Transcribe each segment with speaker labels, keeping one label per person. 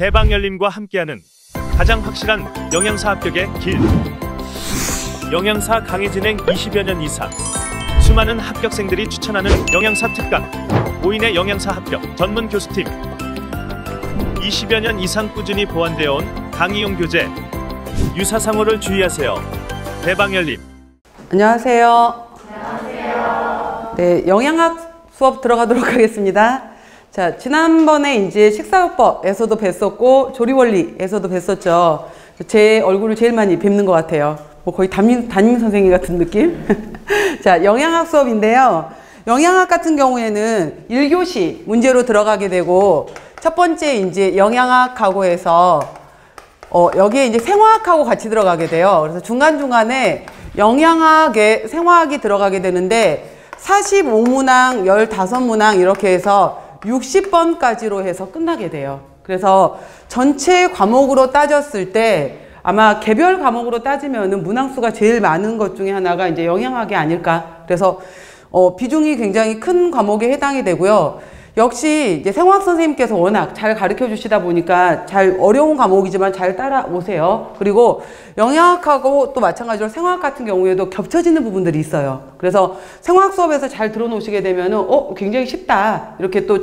Speaker 1: 대방열림과 함께하는 가장 확실한 영양사 합격의 길. 영양사 강의 진행 20여 년 이상, 수많은 합격생들이 추천하는 영양사 특강, 5인의 영양사 합격 전문 교수팀, 20여 년 이상 꾸준히 보완되어 온 강의용 교재. 유사상호를 주의하세요. 대방열림.
Speaker 2: 안녕하세요. 안녕하세요. 네, 영양학 수업 들어가도록 하겠습니다. 자, 지난번에 이제 식사요법에서도 뵀었고 조리원리에서도 뵀었죠. 제 얼굴을 제일 많이 뵙는 것 같아요. 뭐 거의 담임 선생님 같은 느낌? 자, 영양학 수업인데요. 영양학 같은 경우에는 1교시 문제로 들어가게 되고, 첫 번째 이제 영양학하고 해서 여기에 이제 생화학하고 같이 들어가게 돼요. 그래서 중간중간에 영양학에 생화학이 들어가게 되는데 45문항, 15문항 이렇게 해서 60번까지로 해서 끝나게 돼요. 그래서 전체 과목으로 따졌을 때 아마 개별 과목으로 따지면은 문항수가 제일 많은 것 중에 하나가 이제 영양학이 아닐까. 그래서 비중이 굉장히 큰 과목에 해당이 되고요. 역시 이제 생화학 선생님께서 워낙 잘 가르쳐 주시다 보니까 잘 어려운 과목이지만 잘 따라오세요. 그리고 영양학하고 또 마찬가지로 생화학 같은 경우에도 겹쳐지는 부분들이 있어요. 그래서 생화학 수업에서 잘 들어놓으시게 되면은 굉장히 쉽다, 이렇게 또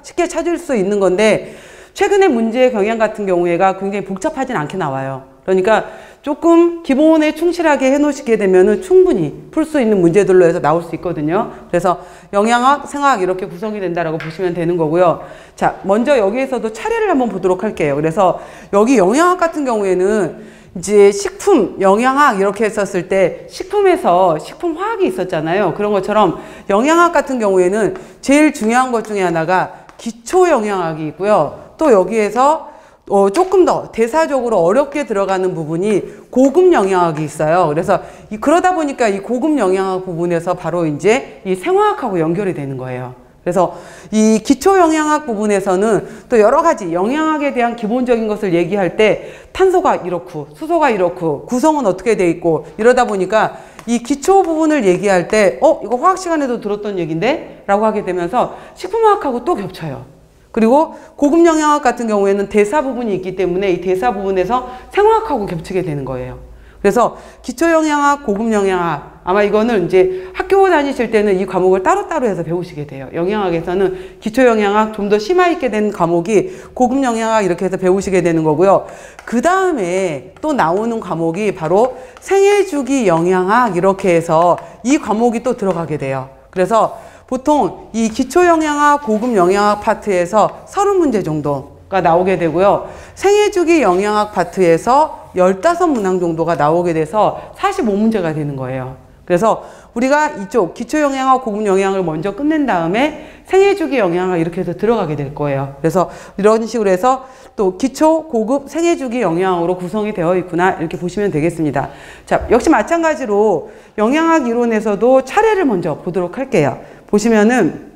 Speaker 2: 쉽게 찾을 수 있는 건데, 최근에 문제의 경향 같은 경우에가 굉장히 복잡하진 않게 나와요. 그러니까 조금 기본에 충실하게 해놓으시게 되면은 충분히 풀 수 있는 문제들로 해서 나올 수 있거든요. 그래서 영양학, 생화학 이렇게 구성이 된다라고 보시면 되는 거고요. 자, 먼저 여기에서도 차례를 한번 보도록 할게요. 그래서 여기 영양학 같은 경우에는 이제 식품, 영양학 이렇게 했었을 때 식품에서 식품화학이 있었잖아요. 그런 것처럼 영양학 같은 경우에는 제일 중요한 것 중에 하나가 기초 영양학이 있고요. 또 여기에서 조금 더 대사적으로 어렵게 들어가는 부분이 고급 영양학이 있어요. 그래서 그러다 보니까 이 고급 영양학 부분에서 바로 이제 이 생화학하고 연결이 되는 거예요. 그래서 이 기초 영양학 부분에서는 또 여러 가지 영양학에 대한 기본적인 것을 얘기할 때 탄소가 이렇고 수소가 이렇고 구성은 어떻게 돼 있고 이러다 보니까 이 기초 부분을 얘기할 때 이거 화학 시간에도 들었던 얘기인데? 라고 하게 되면서 식품화학하고 또 겹쳐요. 그리고 고급 영양학 같은 경우에는 대사 부분이 있기 때문에 이 대사 부분에서 생화학하고 겹치게 되는 거예요. 그래서 기초 영양학, 고급 영양학, 아마 이거는 이제 학교 다니실 때는 이 과목을 따로따로 해서 배우시게 돼요. 영양학에서는 기초 영양학 좀 더 심화 있게 된 과목이 고급 영양학 이렇게 해서 배우시게 되는 거고요. 그 다음에 또 나오는 과목이 바로 생애주기 영양학 이렇게 해서 이 과목이 또 들어가게 돼요. 그래서 보통 이 기초 영양학, 고급 영양학 파트에서 30문제 정도가 나오게 되고요. 생애주기 영양학 파트에서 15문항 정도가 나오게 돼서 45문제가 되는 거예요. 그래서 우리가 이쪽 기초 영양학, 고급 영양을 먼저 끝낸 다음에 생애주기 영양학 이렇게 해서 들어가게 될 거예요. 그래서 이런 식으로 해서 또 기초, 고급, 생애주기 영양으로 구성이 되어 있구나, 이렇게 보시면 되겠습니다. 자, 역시 마찬가지로 영양학 이론에서도 차례를 먼저 보도록 할게요. 보시면은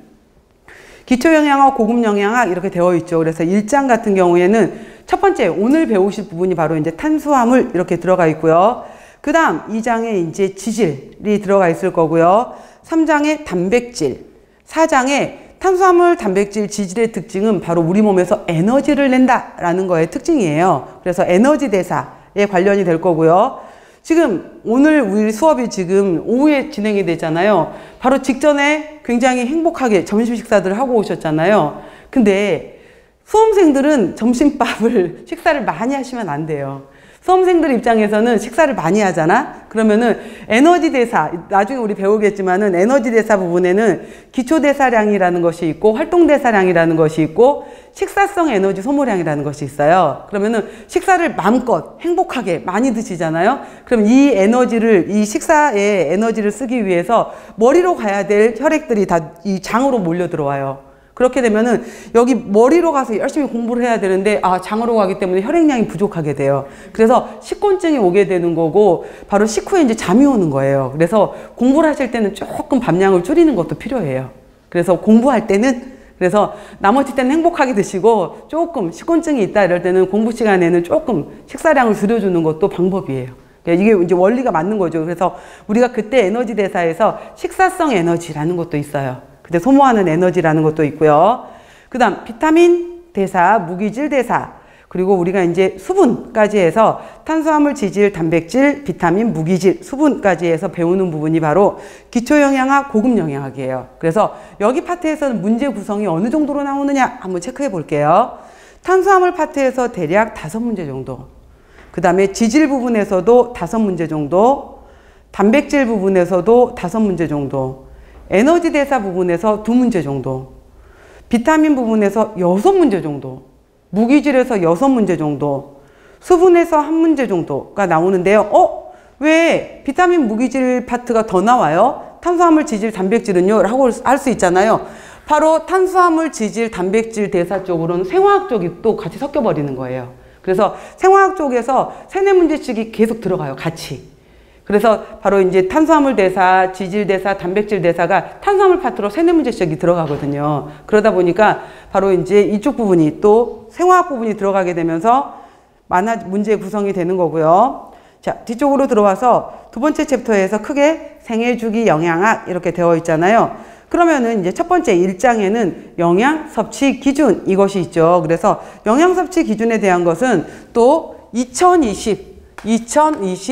Speaker 2: 기초 영양학, 고급 영양학 이렇게 되어 있죠. 그래서 1장 같은 경우에는 첫 번째 오늘 배우실 부분이 바로 이제 탄수화물 이렇게 들어가 있고요. 그 다음 2장에 이제 지질이 들어가 있을 거고요. 3장에 단백질, 4장에 탄수화물, 단백질, 지질의 특징은 바로 우리 몸에서 에너지를 낸다라는 거의 특징이에요. 그래서 에너지 대사에 관련이 될 거고요. 지금 오늘 우리 수업이 지금 오후에 진행이 되잖아요. 바로 직전에 굉장히 행복하게 점심 식사들을 하고 오셨잖아요. 근데 수험생들은 점심밥을 식사를 많이 하시면 안 돼요. 수험생들 입장에서는 식사를 많이 하잖아? 그러면은 에너지 대사, 나중에 우리 배우겠지만은 에너지 대사 부분에는 기초 대사량이라는 것이 있고 활동 대사량이라는 것이 있고 식사성 에너지 소모량이라는 것이 있어요. 그러면은 식사를 마음껏 행복하게 많이 드시잖아요? 그럼 이 에너지를, 이 식사에 에너지를 쓰기 위해서 머리로 가야 될 혈액들이 다 이 장으로 몰려 들어와요. 그렇게 되면은 여기 머리로 가서 열심히 공부를 해야 되는데 장으로 가기 때문에 혈액량이 부족하게 돼요. 그래서 식곤증이 오게 되는 거고 바로 식후에 이제 잠이 오는 거예요. 그래서 공부를 하실 때는 조금 밥량을 줄이는 것도 필요해요. 그래서 공부할 때는, 그래서 나머지 때는 행복하게 드시고 조금 식곤증이 있다 이럴 때는 공부 시간에는 조금 식사량을 줄여주는 것도 방법이에요. 이게 이제 원리가 맞는 거죠. 그래서 우리가 그때 에너지 대사에서 식사성 에너지라는 것도 있어요. 그때 소모하는 에너지라는 것도 있고요. 그 다음 비타민 대사, 무기질 대사, 그리고 우리가 이제 수분까지 해서 탄수화물, 지질, 단백질, 비타민, 무기질, 수분까지 해서 배우는 부분이 바로 기초영양학, 고급영양학이에요. 그래서 여기 파트에서는 문제 구성이 어느 정도로 나오느냐 한번 체크해 볼게요. 탄수화물 파트에서 대략 5문제 정도, 그 다음에 지질 부분에서도 5문제 정도, 단백질 부분에서도 5문제 정도, 에너지 대사 부분에서 2문제 정도, 비타민 부분에서 6문제 정도, 무기질에서 6문제 정도, 수분에서 1문제 정도가 나오는데요. 왜 비타민 무기질 파트가 더 나와요? 탄수화물, 지질, 단백질은요? 라고 할 수 있잖아요. 바로 탄수화물, 지질, 단백질 대사 쪽으로는 생화학 쪽이 또 같이 섞여버리는 거예요. 그래서 생화학 쪽에서 3, 4문제씩이 계속 들어가요. 같이. 그래서 바로 이제 탄수화물 대사, 지질 대사, 단백질 대사가 탄수화물 파트로 3, 4문제씩이 들어가거든요. 그러다 보니까 바로 이제 이쪽 부분이 또 생화학 부분이 들어가게 되면서 문제 구성이 되는 거고요. 자, 뒤쪽으로 들어와서 두 번째 챕터에서 크게 생애주기 영양학 이렇게 되어 있잖아요. 그러면은 이제 첫 번째 1장에는 영양 섭취 기준 이것이 있죠. 그래서 영양 섭취 기준에 대한 것은 또 2020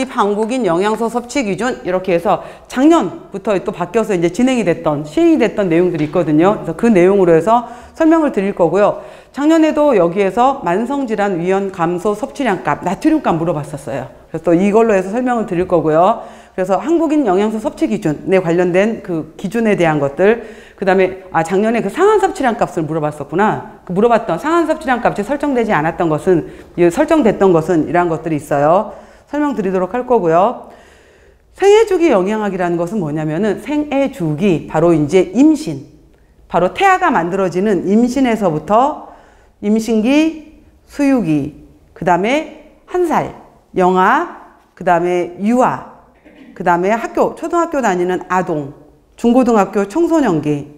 Speaker 2: 한국인 영양소 섭취 기준 이렇게 해서 작년부터 또 바뀌어서 이제 시행이 됐던 내용들이 있거든요. 그래서 그 내용으로 해서 설명을 드릴 거고요. 작년에도 여기에서 만성질환 위험 감소 섭취량값, 나트륨값 물어봤었어요. 그래서 또 이걸로 해서 설명을 드릴 거고요. 그래서 한국인 영양소 섭취 기준에 관련된 그 기준에 대한 것들, 그 다음에 작년에 그 상한 섭취량 값을 물어봤었구나. 그 물어봤던 상한 섭취량 값이 설정되지 않았던 것은, 설정됐던 것은 이러한 것들이 있어요. 설명드리도록 할 거고요. 생애주기 영양학이라는 것은 뭐냐면은 생애주기, 바로 이제 임신, 바로 태아가 만들어지는 임신에서부터 임신기, 수유기, 그 다음에 1살, 영아, 그 다음에 유아, 그 다음에 초등학교 다니는 아동, 중고등학교 청소년기,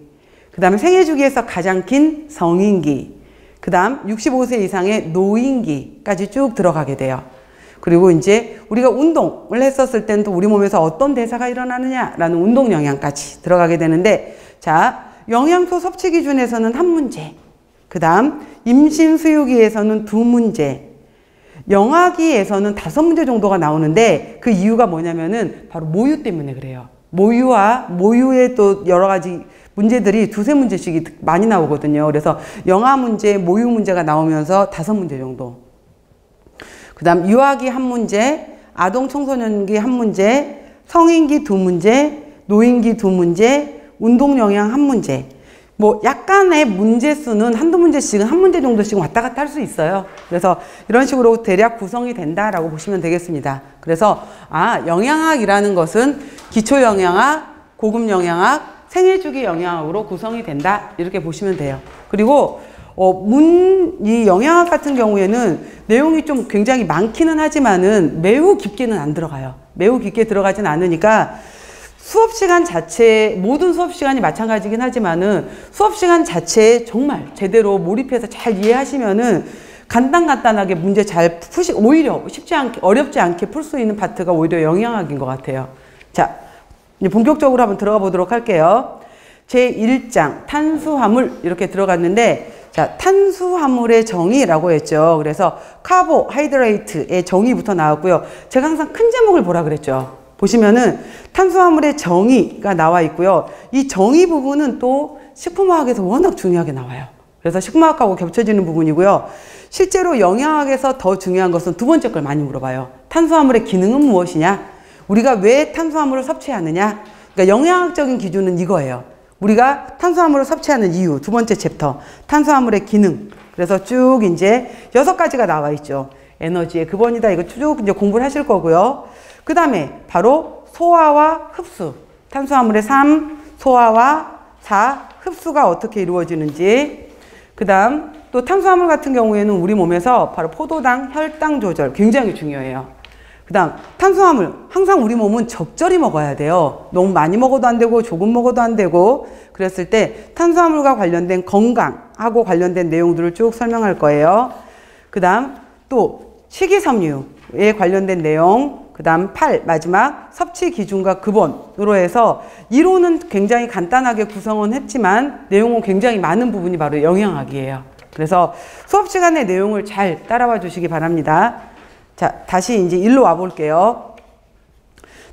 Speaker 2: 그 다음에 생애주기에서 가장 긴 성인기, 그 다음 65세 이상의 노인기까지 쭉 들어가게 돼요. 그리고 이제 우리가 운동을 했었을 때는 또 우리 몸에서 어떤 대사가 일어나느냐라는 운동 영양까지 들어가게 되는데, 자, 영양소 섭취 기준에서는 1문제, 그 다음 임신 수유기에서는 2문제, 영아기에서는 5문제 정도가 나오는데 그 이유가 뭐냐면은 바로 모유 때문에 그래요. 모유의 또 여러 가지 문제들이 2, 3문제씩이 많이 나오거든요. 그래서 영아 문제, 모유 문제가 나오면서 5문제 정도. 그 다음 유아기 1문제, 아동 청소년기 1문제, 성인기 2문제, 노인기 2문제, 운동 영양 1문제. 뭐 약간의 문제 수는 1~2문제씩은 1문제 정도씩 왔다 갔다 할 수 있어요. 그래서 이런 식으로 대략 구성이 된다라고 보시면 되겠습니다. 그래서 영양학이라는 것은 기초 영양학, 고급 영양학, 생애주기 영양학으로 구성이 된다 이렇게 보시면 돼요. 그리고 이 영양학 같은 경우에는 내용이 좀 굉장히 많기는 하지만은 매우 깊게는 안 들어가요. 매우 깊게 들어가진 않으니까 수업시간 자체, 모든 수업시간이 마찬가지긴 하지만은 수업시간 자체에 정말 제대로 몰입해서 잘 이해하시면은 간단하게 문제 잘 오히려 어렵지 않게 풀 수 있는 파트가 오히려 영양학인 것 같아요. 자, 이제 본격적으로 한번 들어가 보도록 할게요. 제1장 탄수화물 이렇게 들어갔는데, 자, 탄수화물의 정의라고 했죠. 그래서 카보하이드레이트의 정의부터 나왔고요. 제가 항상 큰 제목을 보라 그랬죠. 보시면은 탄수화물의 정의가 나와 있고요. 이 정의 부분은 또 식품화학에서 워낙 중요하게 나와요. 그래서 식품화학하고 겹쳐지는 부분이고요. 실제로 영양학에서 더 중요한 것은 두 번째 걸 많이 물어봐요. 탄수화물의 기능은 무엇이냐? 우리가 왜 탄수화물을 섭취하느냐? 그러니까 영양학적인 기준은 이거예요. 우리가 탄수화물을 섭취하는 이유, 두 번째 챕터, 탄수화물의 기능. 그래서 쭉 이제 6가지가 나와 있죠. 에너지의 근원이다. 이거 쭉 이제 공부를 하실 거고요. 그 다음에 바로 소화와 흡수. 탄수화물의 3, 소화와 4, 흡수가 어떻게 이루어지는지. 그 다음 또 탄수화물 같은 경우에는 우리 몸에서 바로 포도당, 혈당 조절 굉장히 중요해요. 그 다음 탄수화물 항상 우리 몸은 적절히 먹어야 돼요. 너무 많이 먹어도 안 되고 조금 먹어도 안 되고. 그랬을 때 탄수화물과 관련된 건강하고 관련된 내용들을 쭉 설명할 거예요. 그 다음 또 식이섬유에 관련된 내용, 그 다음 8 마지막 섭취 기준과 근원으로 해서 이론은 굉장히 간단하게 구성은 했지만 내용은 굉장히 많은 부분이 바로 영양학이에요. 그래서 수업 시간의 내용을 잘 따라와 주시기 바랍니다. 자, 다시 이제 일로 와 볼게요.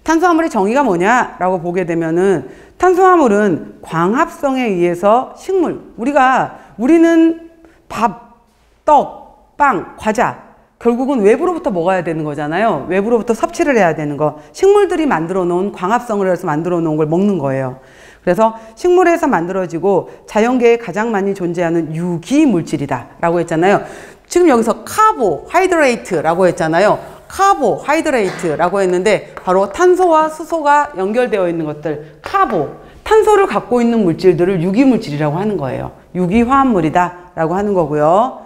Speaker 2: 탄수화물의 정의가 뭐냐라고 보게 되면은 탄수화물은 광합성에 의해서 식물, 우리는 밥, 떡, 빵, 과자 결국은 외부로부터 먹어야 되는 거잖아요. 외부로부터 섭취를 해야 되는 거. 식물들이 만들어 놓은 광합성을 해서 만들어 놓은 걸 먹는 거예요. 그래서 식물에서 만들어지고 자연계에 가장 많이 존재하는 유기 물질이다 라고 했잖아요. 지금 여기서 카보하이드레이트라고 했잖아요. 카보하이드레이트라고 했는데 바로 탄소와 수소가 연결되어 있는 것들, 탄소를 갖고 있는 물질들을 유기물질이라고 하는 거예요. 유기화합물이다 라고 하는 거고요.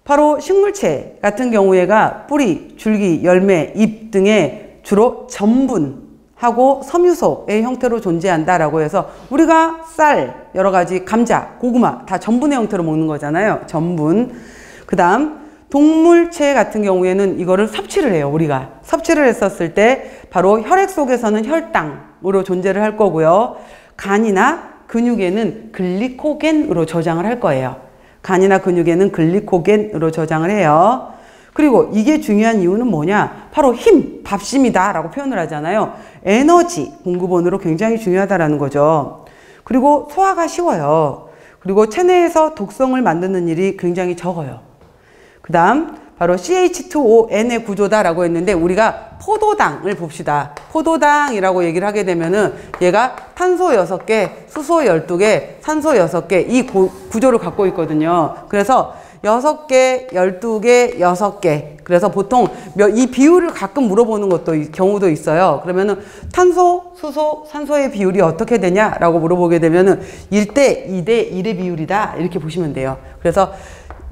Speaker 2: 바로 식물체 같은 경우에가 뿌리, 줄기, 열매, 잎 등에 주로 전분하고 섬유소의 형태로 존재한다라고 해서 우리가 쌀, 여러 가지 감자, 고구마 다 전분의 형태로 먹는 거잖아요. 전분. 그 다음 동물체 같은 경우에는 이거를 섭취를 해요. 우리가 섭취를 했었을 때 바로 혈액 속에서는 혈당으로 존재를 할 거고요. 간이나 근육에는 글리코겐으로 저장을 할 거예요. 간이나 근육에는 글리코겐으로 저장을 해요. 그리고 이게 중요한 이유는 뭐냐? 바로 힘, 밥심이다 라고 표현을 하잖아요. 에너지 공급원으로 굉장히 중요하다라는 거죠. 그리고 소화가 쉬워요. 그리고 체내에서 독성을 만드는 일이 굉장히 적어요. 그 다음 바로 CH2ON의 구조다라고 했는데 우리가 포도당을 봅시다. 포도당이라고 얘기를 하게 되면은 얘가 탄소 6개, 수소 12개, 산소 6개 이 구조를 갖고 있거든요. 그래서 6개, 12개, 6개. 그래서 보통 이 비율을 가끔 물어보는 경우도 있어요. 그러면은 탄소, 수소, 산소의 비율이 어떻게 되냐라고 물어보게 되면은 1대 2대 1의 비율이다. 이렇게 보시면 돼요. 그래서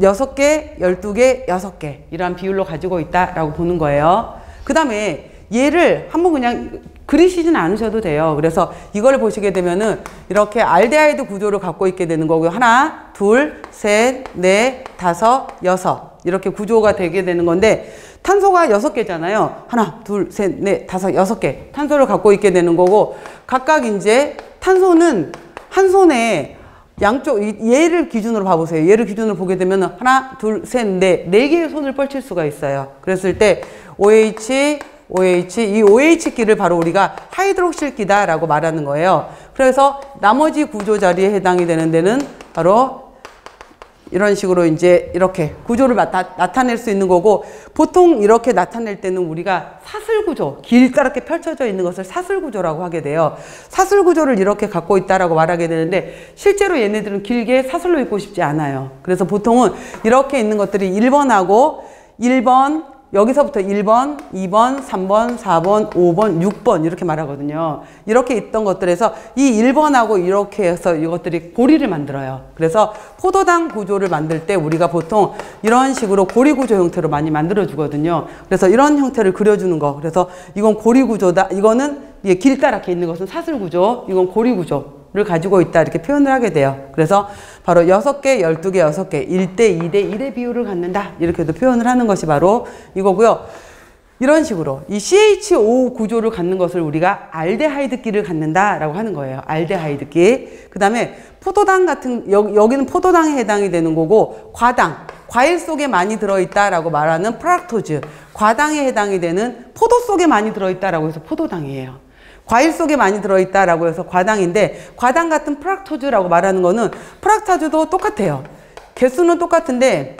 Speaker 2: 6개, 12개, 6개 이러한 비율로 가지고 있다라고 보는 거예요. 그 다음에 얘를 한번 그냥 그리시진 않으셔도 돼요. 그래서 이걸 보시게 되면은 이렇게 알데하이드 구조를 갖고 있게 되는 거고요. 하나, 둘, 셋, 넷, 다섯, 여섯 이렇게 구조가 되게 되는 건데 탄소가 6개잖아요. 하나, 둘, 셋, 넷, 다섯, 6개 탄소를 갖고 있게 되는 거고 각각 이제 탄소는 한 손에 양쪽 얘를 기준으로 봐보세요. 얘를 기준으로 보게 되면 하나, 둘, 셋, 넷 4개의 손을 뻗칠 수가 있어요. 그랬을 때 OH, 이 OH끼를 바로 우리가 하이드록실기다 라고 말하는 거예요. 그래서 나머지 구조 자리에 해당이 되는 데는 바로 이런 식으로 이제 이렇게 구조를 나타낼 수 있는 거고 보통 이렇게 나타낼 때는 우리가 사슬구조, 길다랗게 펼쳐져 있는 것을 사슬구조라고 하게 돼요. 사슬구조를 이렇게 갖고 있다라고 말하게 되는데 실제로 얘네들은 길게 사슬로 있고 싶지 않아요. 그래서 보통은 이렇게 있는 것들이 1번하고 1번, 여기서부터 1번, 2번, 3번, 4번, 5번, 6번 이렇게 말하거든요. 이렇게 있던 것들에서 이 1번하고 이렇게 해서 이것들이 고리를 만들어요. 그래서 포도당 구조를 만들 때 우리가 보통 이런 식으로 고리 구조 형태로 많이 만들어 주거든요. 그래서 이런 형태를 그려주는 거. 그래서 이건 고리 구조다. 이거는 길다랗게 있는 것은 사슬 구조. 이건 고리 구조를 가지고 있다. 이렇게 표현을 하게 돼요. 그래서 바로 6개, 12개, 6개, 1대 2대 1의 비율을 갖는다. 이렇게도 표현을 하는 것이 바로 이거고요. 이런 식으로 이 CHO 구조를 갖는 것을 우리가 알데하이드기를 갖는다라고 하는 거예요. 알데하이드기. 그 다음에 포도당 같은 여기는 포도당에 해당이 되는 거고 과일 속에 많이 들어있다라고 말하는 프락토즈, 과당에 해당이 되는 포도 속에 많이 들어있다라고 해서 포도당이에요. 과일 속에 많이 들어있다라고 해서 과당인데 과당 같은 프락토즈라고 말하는 거는 프락토즈도 똑같아요. 개수는 똑같은데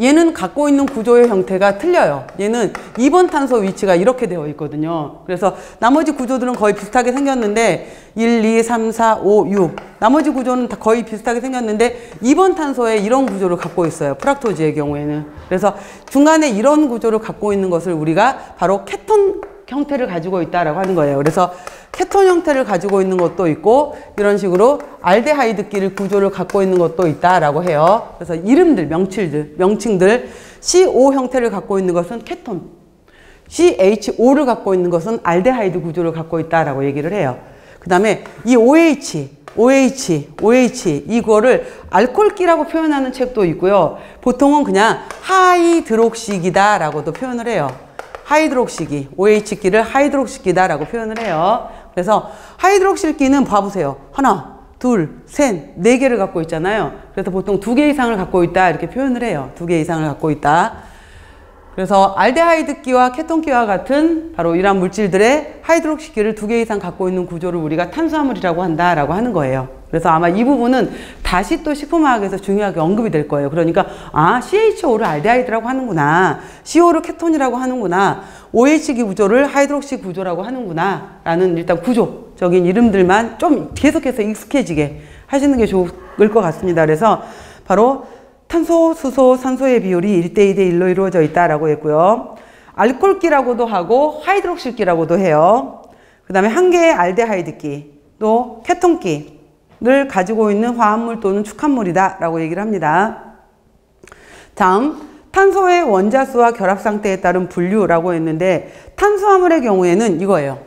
Speaker 2: 얘는 갖고 있는 구조의 형태가 틀려요. 얘는 2번 탄소 위치가 이렇게 되어 있거든요. 그래서 나머지 구조들은 거의 비슷하게 생겼는데 1, 2, 3, 4, 5, 6 나머지 구조는 다 거의 비슷하게 생겼는데 2번 탄소에 이런 구조를 갖고 있어요. 프락토즈의 경우에는. 그래서 중간에 이런 구조를 갖고 있는 것을 우리가 바로 케톤 형태를 가지고 있다라고 하는 거예요. 그래서 케톤 형태를 가지고 있는 것도 있고 이런 식으로 알데하이드끼리 구조를 갖고 있는 것도 있다라고 해요. 그래서 이름들, 명칭들 CO 형태를 갖고 있는 것은 케톤, CHO를 갖고 있는 것은 알데하이드 구조를 갖고 있다라고 얘기를 해요. 그 다음에 이 OH 이거를 알코올기라고 표현하는 책도 있고요. 보통은 그냥 하이드록시기다 라고도 표현을 해요. 하이드록시기, OH기를 하이드록시기다 라고 표현을 해요. 그래서 하이드록실기는 봐보세요. 하나, 둘, 셋, 네 개를 갖고 있잖아요. 그래서 보통 2개 이상을 갖고 있다 이렇게 표현을 해요. 2개 이상을 갖고 있다. 그래서 알데하이드기와 케톤기와 같은 바로 이러한 물질들의 하이드록시기를 2개 이상 갖고 있는 구조를 우리가 탄수화물이라고 한다라고 하는 거예요. 그래서 아마 이 부분은 다시 또 식품화학에서 중요하게 언급이 될 거예요. 그러니까 CHO를 알데하이드라고 하는구나, CO를 케톤이라고 하는구나, OH기 구조를 하이드록시 구조라고 하는구나 라는 일단 구조적인 이름들만 좀 계속해서 익숙해지게 하시는 게 좋을 것 같습니다. 그래서 바로 탄소, 수소, 산소의 비율이 1대 2대 1로 이루어져 있다라고 했고요. 알코올기라고도 하고 하이드록실기라고도 해요. 그 다음에 한 개의 알데하이드기, 또 케톤기를 가지고 있는 화합물 또는 축합물이다 라고 얘기를 합니다. 다음, 탄소의 원자수와 결합 상태에 따른 분류라고 했는데, 탄수화물의 경우에는 이거예요.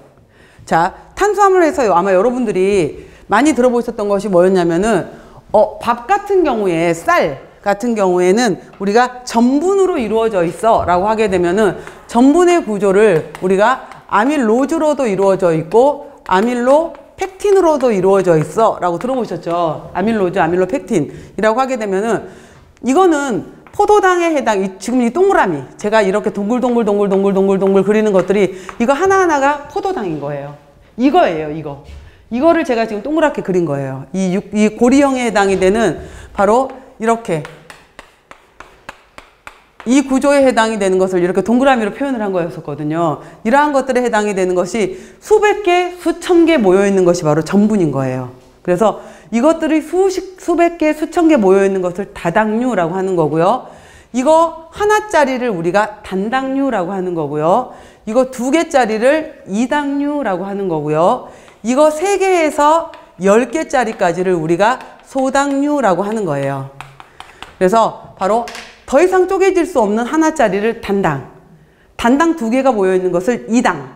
Speaker 2: 자, 탄수화물에서 아마 여러분들이 많이 들어보셨던 것이 뭐였냐면은, 밥 같은 경우에 쌀 같은 경우에는 우리가 전분으로 이루어져 있어 라고 하게 되면은 전분의 구조를 우리가 아밀로즈로도 이루어져 있고 아밀로 펙틴으로도 이루어져 있어 라고 들어보셨죠. 아밀로즈, 아밀로펙틴이라고 하게 되면은 이거는 포도당에 지금 이 동그라미, 제가 이렇게 동글동글 그리는 것들이 이거 하나하나가 포도당인 거예요. 이거예요, 이거. 이거를 제가 지금 동그랗게 그린 거예요. 이 고리형에 해당이 되는 바로 이렇게 이 구조에 해당이 되는 것을 이렇게 동그라미로 표현을 한 거였었거든요. 이러한 것들에 해당이 되는 것이 수백 개, 수천 개 모여 있는 것이 바로 전분인 거예요. 그래서 이것들이 수백 개, 수천 개 모여 있는 것을 다당류라고 하는 거고요. 이거 하나짜리를 우리가 단당류라고 하는 거고요. 이거 2개짜리를 이당류라고 하는 거고요. 이거 3개에서 10개짜리까지를 우리가 소당류라고 하는 거예요. 그래서 바로 더 이상 쪼개질 수 없는 하나짜리를 단당 2개가 모여있는 것을 이당,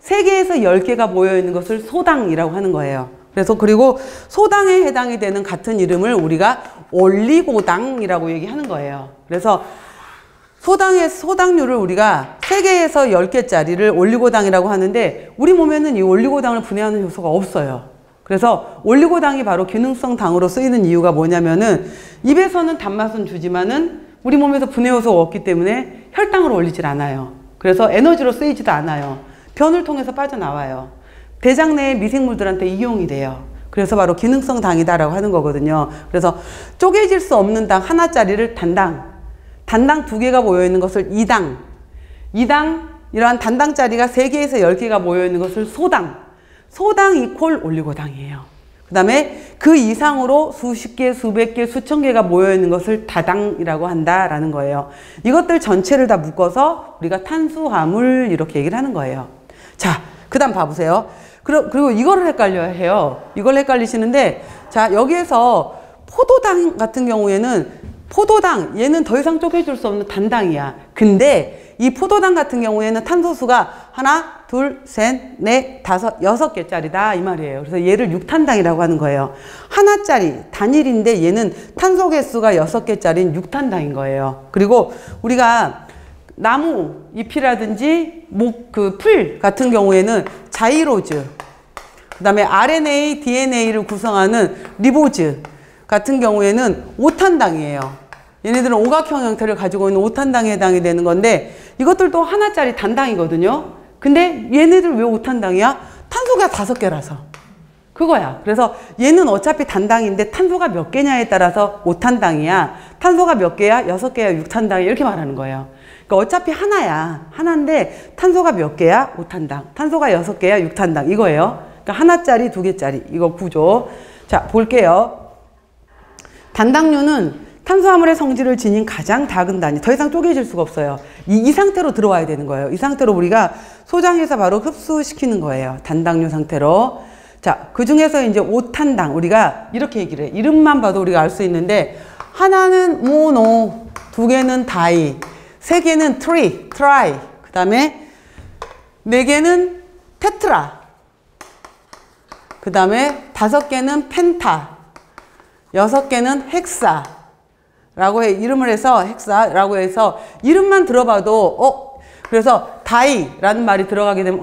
Speaker 2: 3개에서 10개가 모여있는 것을 소당이라고 하는 거예요. 그래서 그리고 소당에 해당이 되는 같은 이름을 우리가 올리고당이라고 얘기하는 거예요. 그래서 소당류를 우리가 3개에서 10개짜리를 올리고당이라고 하는데 우리 몸에는 이 올리고당을 분해하는 효소가 없어요. 그래서 올리고당이 바로 기능성 당으로 쓰이는 이유가 뭐냐면은 입에서는 단맛은 주지만은 우리 몸에서 분해 효소가 없기 때문에 혈당을 올리질 않아요. 그래서 에너지로 쓰이지도 않아요. 변을 통해서 빠져나와요. 대장 내의 미생물들한테 이용이 돼요. 그래서 바로 기능성 당이다라고 하는 거거든요. 그래서 쪼개질 수 없는 당 하나짜리를 단당 2개가 모여있는 것을 이당, 이러한 단당짜리가 3개에서 10개가 모여있는 것을 소당 이퀄 올리고당이에요. 그 다음에 그 이상으로 수십 개, 수백 개, 수천 개가 모여있는 것을 다당이라고 한다라는 거예요. 이것들 전체를 다 묶어서 우리가 탄수화물 이렇게 얘기를 하는 거예요. 자, 그 다음 봐보세요. 그리고 이거를 헷갈려 해요. 이걸 헷갈리시는데, 자, 여기에서 포도당 같은 경우에는 포도당, 얘는 더 이상 쪼개줄 수 없는 단당이야. 근데 이 포도당 같은 경우에는 탄소수가 하나, 둘, 셋, 넷, 다섯, 6개짜리다 이 말이에요. 그래서 얘를 육탄당이라고 하는 거예요. 하나짜리 단일인데 얘는 탄소 개수가 6개짜리인 육탄당인 거예요. 그리고 우리가 나무 잎이라든지 풀 같은 경우에는 자이로즈, 그 다음에 RNA, DNA를 구성하는 리보즈 같은 경우에는 5탄당이에요. 얘네들은 오각형 형태를 가지고 있는 5탄당에 해당이 되는 건데 이것들도 하나짜리 단당이거든요. 근데 얘네들 왜 5탄당이야? 탄소가 5개라서. 그거야. 그래서 얘는 어차피 단당인데 탄소가 몇 개냐에 따라서 5탄당이야. 탄소가 몇 개야? 6개야? 6탄당이야? 이렇게 말하는 거예요. 그러니까 어차피 하나야. 하나인데 탄소가 몇 개야? 5탄당. 탄소가 6개야? 6탄당. 이거예요. 그러니까 하나짜리, 2개짜리. 이거 구조. 자, 볼게요. 단당류는 탄수화물의 성질을 지닌 가장 작은 단위, 더 이상 쪼개질 수가 없어요. 이 상태로 들어와야 되는 거예요. 이 상태로 우리가 소장해서 바로 흡수시키는 거예요. 단당류 상태로. 자, 그 중에서 이제 5탄당, 우리가 이렇게 얘기를 해. 이름만 봐도 우리가 알 수 있는데, 하나는 모노, 2개는 다이, 3개는 트라이, 그 다음에 4개는 테트라, 그 다음에 5개는 펜타, 6개는 헥사, 라고 이름을 해서 헥사라고 해서 이름만 들어봐도 그래서 다이라는 말이 들어가게 되면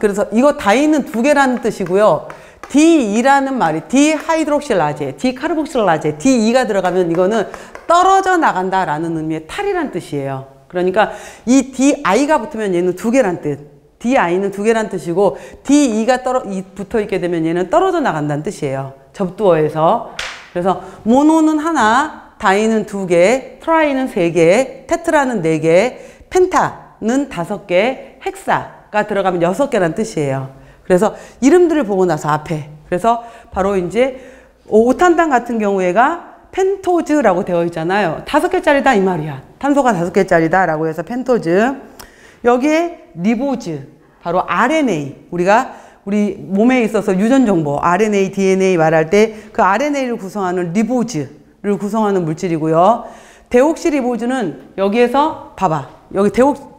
Speaker 2: 그래서 이거 다이는 2개라는 뜻이고요. D2라는 말이 디하이드록실라제, 디카르복실라제, D2가 들어가면 이거는 떨어져 나간다라는 의미의 탈이란 뜻이에요. 그러니까 이 DI가 붙으면 얘는 두 개란 뜻. DI는 두 개란 뜻이고 D2가 붙어 있게 되면 얘는 떨어져 나간다는 뜻이에요. 접두어에서. 그래서 모노는 하나, 다이는 두 개, 트라이는 세 개, 테트라는 네 개, 펜타는 다섯 개, 헥사가 들어가면 여섯 개란 뜻이에요. 그래서 이름들을 보고 나서 앞에. 그래서 바로 이제 5탄당 같은 경우에가 펜토즈라고 되어 있잖아요. 다섯 개짜리다 이 말이야. 탄소가 다섯 개짜리다 라고 해서 펜토즈. 여기에 리보즈, 바로 RNA. 우리 몸에 있어서 유전정보, RNA, DNA 말할 때 그 RNA를 구성하는 리보즈를 구성하는 물질이고요. 데옥시리보즈는 여기에서 봐봐. 여기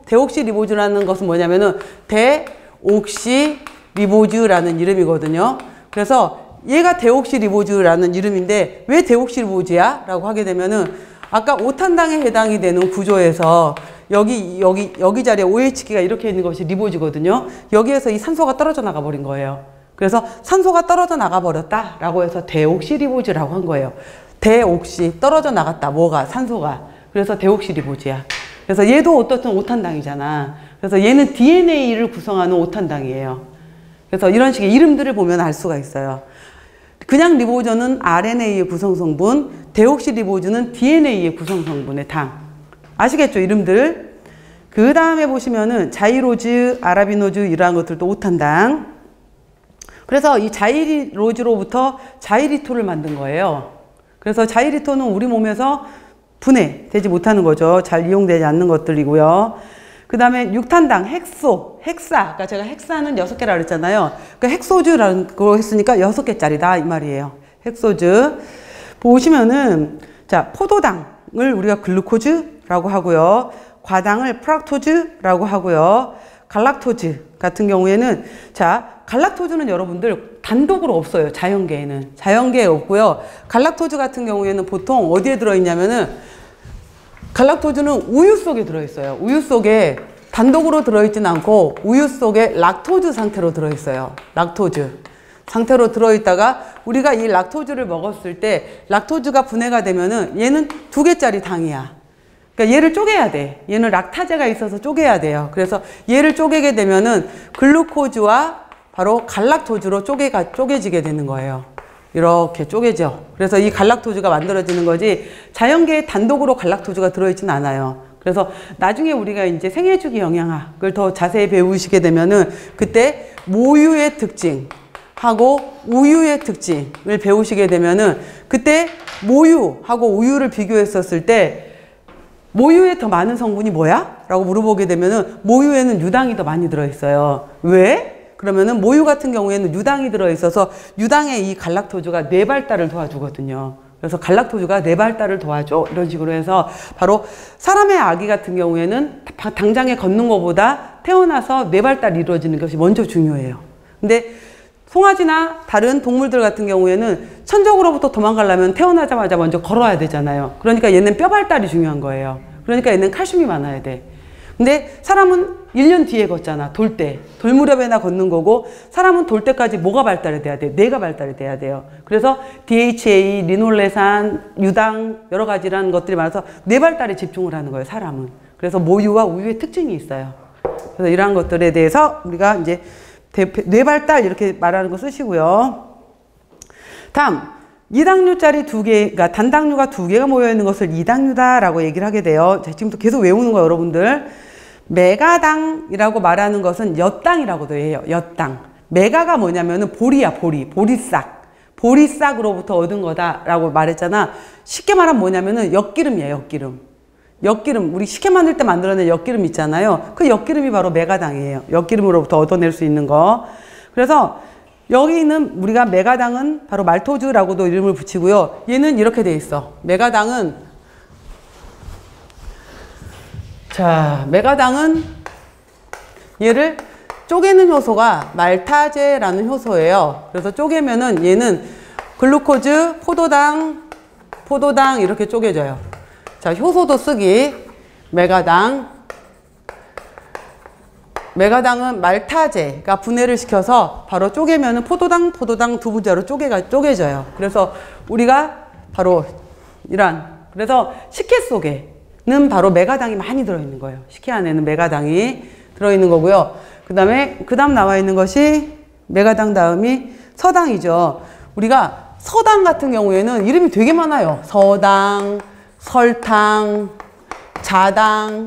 Speaker 2: 데옥시리보즈라는 것은 뭐냐면은 데옥시리보즈라는 이름이거든요. 그래서 얘가 데옥시리보즈라는 이름인데 왜 데옥시리보즈야? 라고 하게 되면은 아까 5탄당에 해당이 되는 구조에서 여기 자리에 OH기가 이렇게 있는 것이 리보즈거든요. 여기에서 이 산소가 떨어져 나가 버린 거예요. 그래서 산소가 떨어져 나가 버렸다 라고 해서 데옥시리보즈라고 한 거예요. 데옥시, 떨어져 나갔다. 뭐가? 산소가. 그래서 데옥시리보즈야. 그래서 얘도 어떻든 5탄당이잖아. 그래서 얘는 DNA를 구성하는 5탄당이에요. 그래서 이런 식의 이름들을 보면 알 수가 있어요. 그냥 리보저는 RNA의 구성성분, 데옥시리보즈는 DNA의 구성성분의 당. 아시겠죠? 이름들. 그 다음에 보시면은 자이로즈, 아라비노즈 이러한 것들도 5탄당. 그래서 이 자이로즈로부터 자이리토를 만든 거예요. 그래서 자이리토는 우리 몸에서 분해되지 못하는 거죠. 잘 이용되지 않는 것들이고요. 그 다음에 6탄당 헥사. 아까 제가 헥사는 6개라 그랬잖아요. 그러니까 헥소즈라는 거 했으니까 6개짜리다 이 말이에요. 헥소즈. 보시면은 자, 포도당을 우리가 글루코즈라고 하고요. 과당을 프락토즈라고 하고요. 갈락토즈 같은 경우에는 자, 갈락토즈는 여러분들 단독으로 없어요. 자연계에는. 자연계에 없고요. 갈락토즈 같은 경우에는 보통 어디에 들어있냐면은 갈락토즈는 우유 속에 들어있어요. 우유 속에 단독으로 들어있지는 않고 우유 속에 락토즈 상태로 들어있어요. 락토즈 상태로 들어있다가 우리가 이 락토즈를 먹었을 때 락토즈가 분해가 되면은 얘는 2개짜리 당이야. 그러니까 얘를 쪼개야 돼. 얘는 락타제가 있어서 쪼개야 돼요. 그래서 얘를 쪼개게 되면은 글루코즈와 바로 갈락토즈로 쪼개지게 되는 거예요. 이렇게 쪼개져. 그래서 이 갈락토즈가 만들어지는 거지 자연계에 단독으로 갈락토즈가 들어있지는 않아요. 그래서 나중에 우리가 이제 생애주기 영양학을 더 자세히 배우시게 되면은 그때 모유의 특징하고 우유의 특징을 배우시게 되면은 그때 모유하고 우유를 비교했었을 때 모유에 더 많은 성분이 뭐야? 라고 물어보게 되면은 모유에는 유당이 더 많이 들어있어요. 왜? 그러면은 모유 같은 경우에는 유당이 들어있어서 유당의 이 갈락토즈가 뇌 발달을 도와주거든요. 그래서 갈락토즈가 뇌 발달을 도와줘. 이런 식으로 해서 바로 사람의 아기 같은 경우에는 당장에 걷는 것보다 태어나서 뇌 발달이 이루어지는 것이 먼저 중요해요. 근데 송아지나 다른 동물들 같은 경우에는 천적으로부터 도망가려면 태어나자마자 먼저 걸어야 되잖아요. 그러니까 얘는 뼈 발달이 중요한 거예요. 그러니까 얘는 칼슘이 많아야 돼. 근데 사람은 1년 뒤에 걷잖아. 돌 때. 돌 무렵에나 걷는 거고 사람은 돌 때까지 뭐가 발달이 돼야 돼? 뇌가 발달이 돼야 돼요. 그래서 DHA, 리놀레산, 유당 여러 가지라는 것들이 많아서 뇌 발달에 집중을 하는 거예요. 사람은. 그래서 모유와 우유의 특징이 있어요. 그래서 이러한 것들에 대해서 우리가 이제 뇌 발달 이렇게 말하는 거 쓰시고요. 다음 2당류짜리 2개, 그러니까 단당류가 2개가 모여있는 것을 2당류다라고 얘기를 하게 돼요. 지금부터 계속 외우는 거예요, 여러분들. 메가당이라고 말하는 것은 엿당이라고도 해요. 엿당. 메가가 뭐냐면은 보리야, 보리싹. 보리싹으로부터 얻은 거다라고 말했잖아. 쉽게 말하면 뭐냐면은 엿기름이에요, 엿기름. 엿기름, 우리 식혜 만들 때 만들어낸 엿기름 있잖아요. 그 엿기름이 바로 메가당이에요. 엿기름으로부터 얻어낼 수 있는 거. 그래서 여기 있는 우리가 메가당은 바로 말토즈라고도 이름을 붙이고요. 얘는 이렇게 돼 있어. 메가당은 자, 메가당은 얘를 쪼개는 효소가 말타제라는 효소예요. 그래서 쪼개면은 얘는 글루코즈, 포도당 이렇게 쪼개져요. 자, 효소도 쓰기. 메가당 메가당은 말타제가 분해를 시켜서 바로 쪼개면은 포도당 두 분자로 쪼개져요. 그래서 우리가 바로 그래서 식혜 속에는 바로 메가당이 많이 들어있는 거예요. 식혜 안에는 메가당이 들어있는 거고요. 그 다음 나와 있는 것이 메가당 다음이 서당이죠. 우리가 서당 같은 경우에는 이름이 되게 많아요. 서당, 설탕, 자당,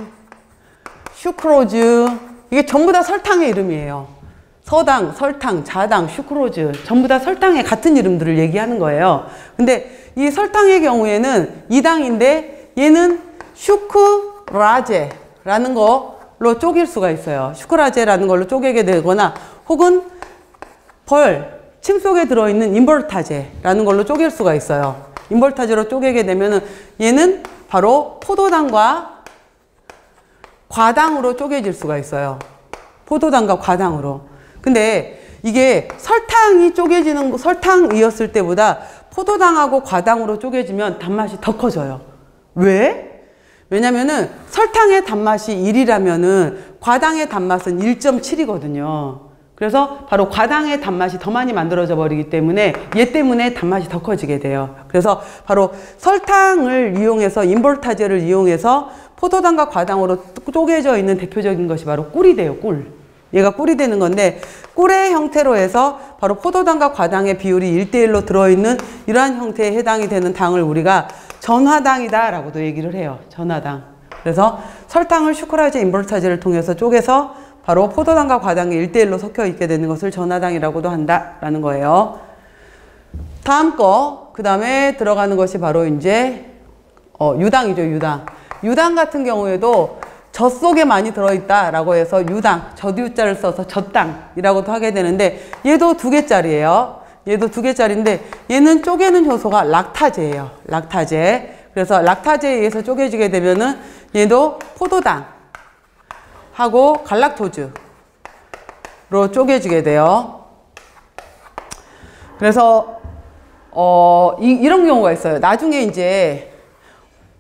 Speaker 2: 슈크로즈. 이게 전부 다 설탕의 이름이에요. 서당, 설탕, 자당, 슈크로즈. 전부 다 설탕의 같은 이름들을 얘기하는 거예요. 근데 이 설탕의 경우에는 2당인데 얘는 슈크라제라는 걸로 쪼갤 수가 있어요. 슈크라제라는 걸로 쪼개게 되거나 혹은 침 속에 들어있는 인볼타제라는 걸로 쪼갤 수가 있어요. 인볼타제로 쪼개게 되면은 얘는 바로 포도당과 과당으로 쪼개질 수가 있어요. 포도당과 과당으로. 근데 이게 설탕이 설탕이었을 때보다 포도당하고 과당으로 쪼개지면 단맛이 더 커져요. 왜? 왜냐면은 설탕의 단맛이 1이라면은 과당의 단맛은 1.7이거든요. 그래서 바로 과당의 단맛이 더 많이 만들어져 버리기 때문에 얘 때문에 단맛이 더 커지게 돼요. 그래서 바로 설탕을 이용해서 인볼타제를 이용해서 포도당과 과당으로 쪼개져 있는 대표적인 것이 바로 꿀이 돼요. 꿀. 얘가 꿀이 되는 건데 꿀의 형태로 해서 바로 포도당과 과당의 비율이 1대1로 들어있는 이러한 형태에 해당이 되는 당을 우리가 전화당이다 라고도 얘기를 해요. 전화당. 그래서 설탕을 슈크라제 인볼타제를 통해서 쪼개서 바로 포도당과 과당이 1대1로 섞여 있게 되는 것을 전화당이라고도 한다라는 거예요. 다음 그 다음에 들어가는 것이 바로 이제 유당이죠. 유당 같은 경우에도 젖 속에 많이 들어있다라고 해서 유당, 젖유자를 써서 젖당이라고도 하게 되는데 얘도 2개짜리예요. 얘도 2개짜리인데 얘는 쪼개는 효소가 락타제예요. 락타제. 그래서 락타제에 의해서 쪼개지게 되면은 얘도 포도당 하고 갈락토즈로 쪼개지게 돼요. 그래서 이런 경우가 있어요. 나중에 이제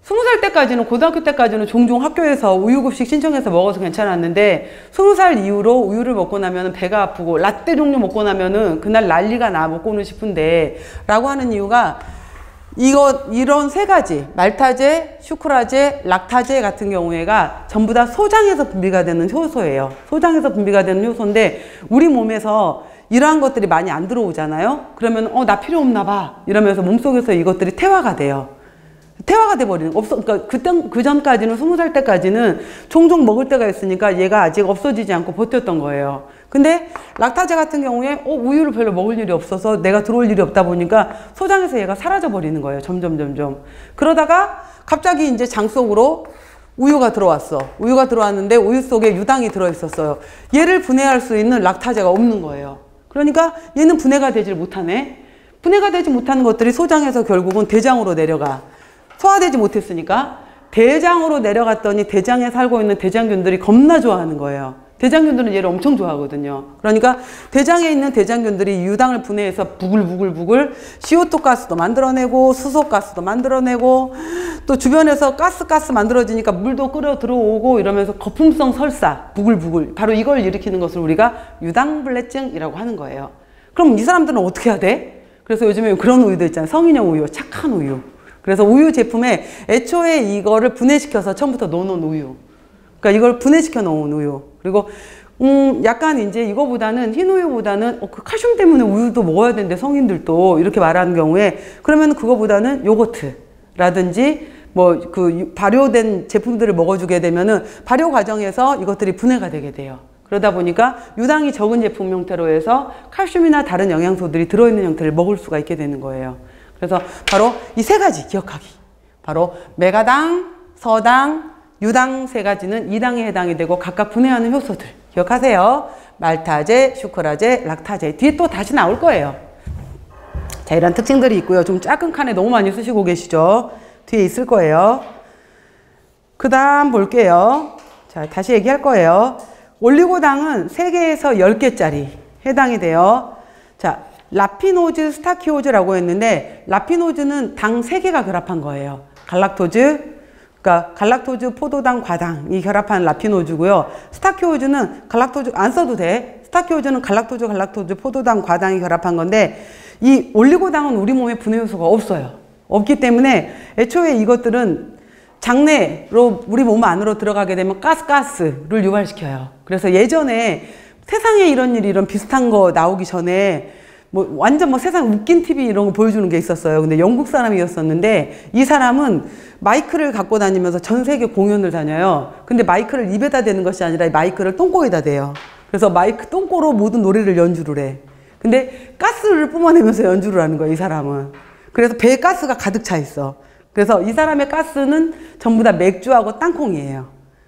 Speaker 2: 20살 때까지는, 고등학교 때까지는 종종 학교에서 우유급식 신청해서 먹어서 괜찮았는데 20살 이후로 우유를 먹고 나면 배가 아프고 라떼 종류 먹고 나면은 그날 난리가 나 먹고는 싶은데 라고 하는 이유가 이런 3가지 말타제, 슈크라제, 락타제 같은 경우에가 전부 다 소장에서 분비가 되는 효소예요. 소장에서 분비가 되는 효소인데 우리 몸에서 이러한 것들이 많이 안 들어오잖아요. 그러면 나 필요 없나 봐 이러면서 몸속에서 이것들이 태화가 돼요. 태화가 돼버리는 그러니까 그 전까지는 20살 때까지는 종종 먹을 때가 있으니까 얘가 아직 없어지지 않고 버텼던 거예요. 근데 락타제 같은 경우에 우유를 별로 먹을 일이 없어서 내가 들어올 일이 없다 보니까 소장에서 얘가 사라져 버리는 거예요. 점점. 그러다가 갑자기 이제 장 속으로 우유가 들어왔어. 우유가 들어왔는데 우유 속에 유당이 들어있었어요. 얘를 분해할 수 있는 락타제가 없는 거예요. 그러니까 얘는 분해가 되질 못하네. 분해가 되지 못하는 것들이 소장에서 결국은 대장으로 내려가. 소화되지 못했으니까 대장으로 내려갔더니 대장에 살고 있는 대장균들이 겁나 좋아하는 거예요. 대장균들은 얘를 엄청 좋아하거든요. 그러니까 대장에 있는 대장균들이 유당을 분해해서 부글부글 CO2 가스도 만들어내고 수소 가스도 만들어내고 또 주변에서 가스 만들어지니까 물도 끓여 들어오고 이러면서 거품성 설사 부글부글 바로 이걸 일으키는 것을 우리가 유당불내증이라고 하는 거예요. 그럼 이 사람들은 어떻게 해야 돼? 그래서 요즘에 그런 우유도 있잖아요. 성인용 우유, 착한 우유. 그래서 우유 제품에 애초에 이거를 분해시켜서 처음부터 넣어놓은 우유. 그러니까 이걸 분해시켜 놓은 우유. 그리고 약간 이제 이거보다는 흰 우유보다는 그 칼슘 때문에 우유도 먹어야 되는데 성인들도 이렇게 말하는 경우에 그러면 그거보다는 요거트라든지 뭐 그 발효된 제품들을 먹어주게 되면은 발효 과정에서 이것들이 분해가 되게 돼요. 그러다 보니까 유당이 적은 제품 형태로 해서 칼슘이나 다른 영양소들이 들어있는 형태를 먹을 수가 있게 되는 거예요. 그래서 바로 이 3가지 기억하기. 바로 메가당, 서당, 유당 3가지는 2당에 해당이 되고 각각 분해하는 효소들 기억하세요. 말타제, 슈크라제, 락타제. 뒤에 또 다시 나올 거예요. 자, 이런 특징들이 있고요. 좀 작은 칸에 너무 많이 쓰시고 계시죠? 뒤에 있을 거예요. 그 다음 볼게요. 자, 다시 얘기할 거예요. 올리고당은 3개에서 10개짜리 해당이 돼요. 자, 라피노즈, 스타키오즈라고 했는데 라피노즈는 당 3개가 결합한 거예요. 갈락토즈, 그러니까 갈락토즈, 포도당, 과당이 결합한 라피노즈고요. 스타키오즈는 갈락토즈 안 써도 돼. 스타키오즈는 갈락토즈, 포도당, 과당이 결합한 건데 이 올리고당은 우리 몸에 분해 요소가 없어요. 없기 때문에 애초에 이것들은 장내로 우리 몸 안으로 들어가게 되면 가스를 유발시켜요. 그래서 예전에 세상에 이런 일이 이런 비슷한 거 나오기 전에 뭐 완전 뭐 세상 웃긴 TV 이런 거 보여주는 게 있었어요. 근데 영국 사람이었었는데 이 사람은 마이크를 갖고 다니면서 전 세계 공연을 다녀요. 근데 마이크를 입에다 대는 것이 아니라 마이크를 똥꼬에다 대요. 그래서 마이크 똥꼬로 모든 노래를 연주를 해. 근데 가스를 뿜어내면서 연주를 하는 거예요, 이 사람은. 그래서 배에 가스가 가득 차 있어. 그래서 이 사람의 가스는 전부 다 맥주하고 땅콩이에요.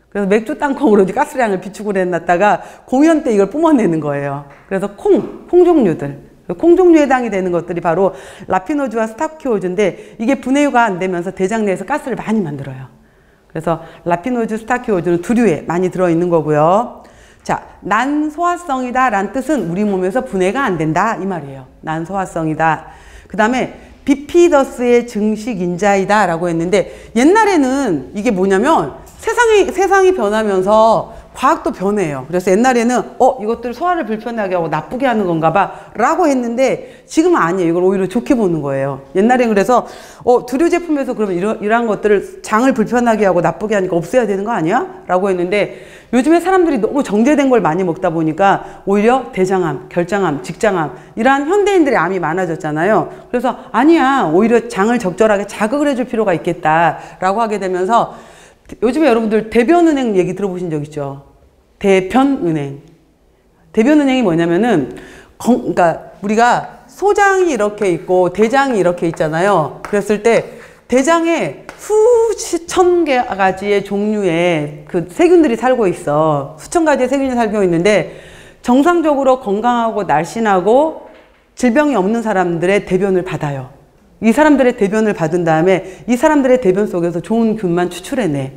Speaker 2: 그래서 맥주 땅콩으로 이제 가스량을 비축을 해놨다가 공연 때 이걸 뿜어내는 거예요. 그래서 콩 종류들. 콩 종류에 해당이 되는 것들이 바로 라피노즈와 스타키오즈인데 이게 분해가 안 되면서 대장 내에서 가스를 많이 만들어요. 그래서 라피노즈, 스타키오즈는 두류에 많이 들어있는 거고요. 자, 난소화성이다 라는 뜻은 우리 몸에서 분해가 안 된다 이 말이에요. 난소화성이다. 그 다음에 비피더스의 증식 인자이다 라고 했는데 옛날에는 이게 뭐냐면 세상이 변하면서 과학도 변해요. 그래서 옛날에는 이것들 소화를 불편하게 하고 나쁘게 하는 건가 봐 라고 했는데 지금은 아니에요. 이걸 오히려 좋게 보는 거예요. 옛날엔 그래서 두류 제품에서 그러면 이러한 것들을 장을 불편하게 하고 나쁘게 하니까 없애야 되는 거 아니야? 라고 했는데 요즘에 사람들이 너무 정제된 걸 많이 먹다 보니까 오히려 대장암, 결장암, 직장암 이러한 현대인들의 암이 많아졌잖아요. 그래서 아니야, 오히려 장을 적절하게 자극을 해줄 필요가 있겠다 라고 하게 되면서 요즘에 여러분들 대변은행 얘기 들어보신 적 있죠? 대변은행. 대변은행이 뭐냐면은 그러니까 우리가 소장이 이렇게 있고 대장이 이렇게 있잖아요. 그랬을 때 대장에 수천 가지의 종류의 그 세균들이 살고 있어. 수천 가지의 세균이 살고 있는데 정상적으로 건강하고 날씬하고 질병이 없는 사람들의 대변을 받아요. 이 사람들의 대변을 받은 다음에 이 사람들의 대변 속에서 좋은 균만 추출해내.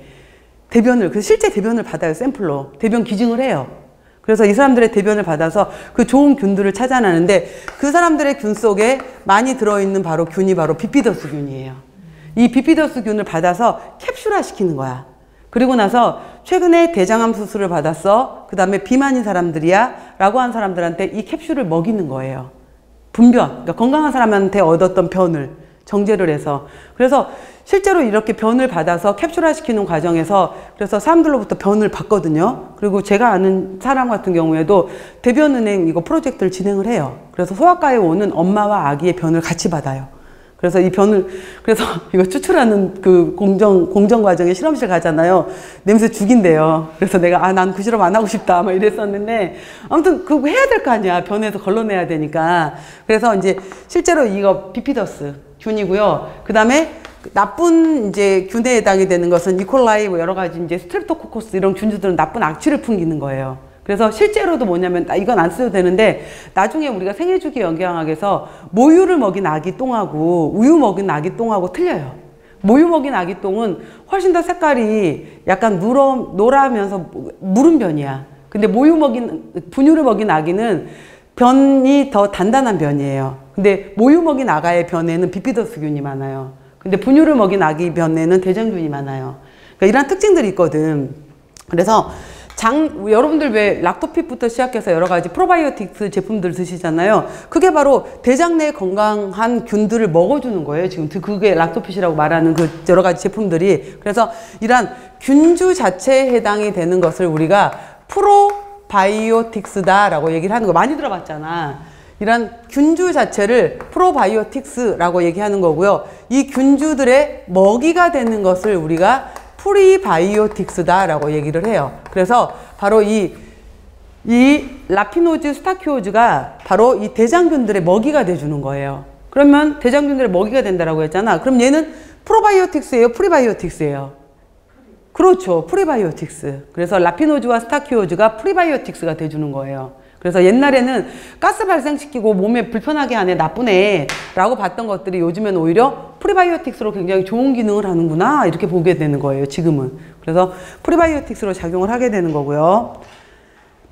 Speaker 2: 그래서 실제 대변을 받아요, 샘플로. 대변 기증을 해요. 그래서 이 사람들의 대변을 받아서 그 좋은 균들을 찾아내는데 그 사람들의 균 속에 많이 들어있는 균이 바로 비피더스 균이에요. 이 비피더스 균을 받아서 캡슐화 시키는 거야. 그리고 나서 최근에 대장암 수술을 받았어. 그 다음에 비만인 사람들이야. 라고 한 사람들한테 이 캡슐을 먹이는 거예요. 그러니까 건강한 사람한테 얻었던 변을 정제를 해서. 그래서 실제로 이렇게 변을 받아서 캡슐화 시키는 과정에서 그래서 사람들로부터 변을 받거든요. 그리고 제가 아는 사람 같은 경우에도 대변은행 이거 프로젝트를 진행을 해요. 그래서 소아과에 오는 엄마와 아기의 변을 같이 받아요. 그래서 이 변을, 그래서 이거 추출하는 그 공정 과정에 실험실 가잖아요. 냄새 죽인대요. 그래서 내가, 난 그 실험 안 하고 싶다. 막 이랬었는데, 아무튼 그거 해야 될 거 아니야. 변에서 걸러내야 되니까. 그래서 이제 실제로 이거 비피더스 균이고요. 그 다음에 나쁜 이제 균에 해당이 되는 것은 이콜라이 뭐 여러 가지 이제 스트랩토코커스 이런 균주들은 나쁜 악취를 풍기는 거예요. 그래서 실제로도 뭐냐면 이건 안 써도 되는데 나중에 우리가 생애주기 영양학에서 모유를 먹인 아기 똥하고 우유 먹인 아기 똥하고 틀려요. 모유 먹인 아기 똥은 훨씬 더 색깔이 약간 노라면서 무른 변이야. 근데 분유를 먹인 아기는 변이 더 단단한 변이에요. 근데 모유 먹인 아가의 변에는 비피더스균이 많아요. 근데 분유를 먹인 아기 변에는 대장균이 많아요. 그러니까 이런 특징들이 있거든. 그래서 여러분들 왜 락토핏부터 시작해서 여러 가지 프로바이오틱스 제품들 드시잖아요. 그게 바로 대장 내 건강한 균들을 먹어주는 거예요. 지금 그게 락토핏이라고 말하는 그 여러 가지 제품들이. 그래서 이러한 균주 자체에 해당이 되는 것을 우리가 프로바이오틱스다라고 얘기를 하는 거 많이 들어봤잖아. 이런 균주 자체를 프로바이오틱스라고 얘기하는 거고요. 이 균주들의 먹이가 되는 것을 우리가 프리바이오틱스다라고 얘기를 해요. 그래서 바로 이 라피노즈, 스타키오즈가 바로 이 대장균들의 먹이가 돼주는 거예요. 그러면 대장균들의 먹이가 된다라고 했잖아. 그럼 얘는 프로바이오틱스예요? 프리바이오틱스예요? 그렇죠. 프리바이오틱스. 그래서 라피노즈와 스타키오즈가 프리바이오틱스가 돼주는 거예요. 그래서 옛날에는 가스 발생시키고 몸에 불편하게 하네, 나쁘네 라고 봤던 것들이 요즘엔 오히려 프리바이오틱스로 굉장히 좋은 기능을 하는구나 이렇게 보게 되는 거예요, 지금은. 그래서 프리바이오틱스로 작용을 하게 되는 거고요.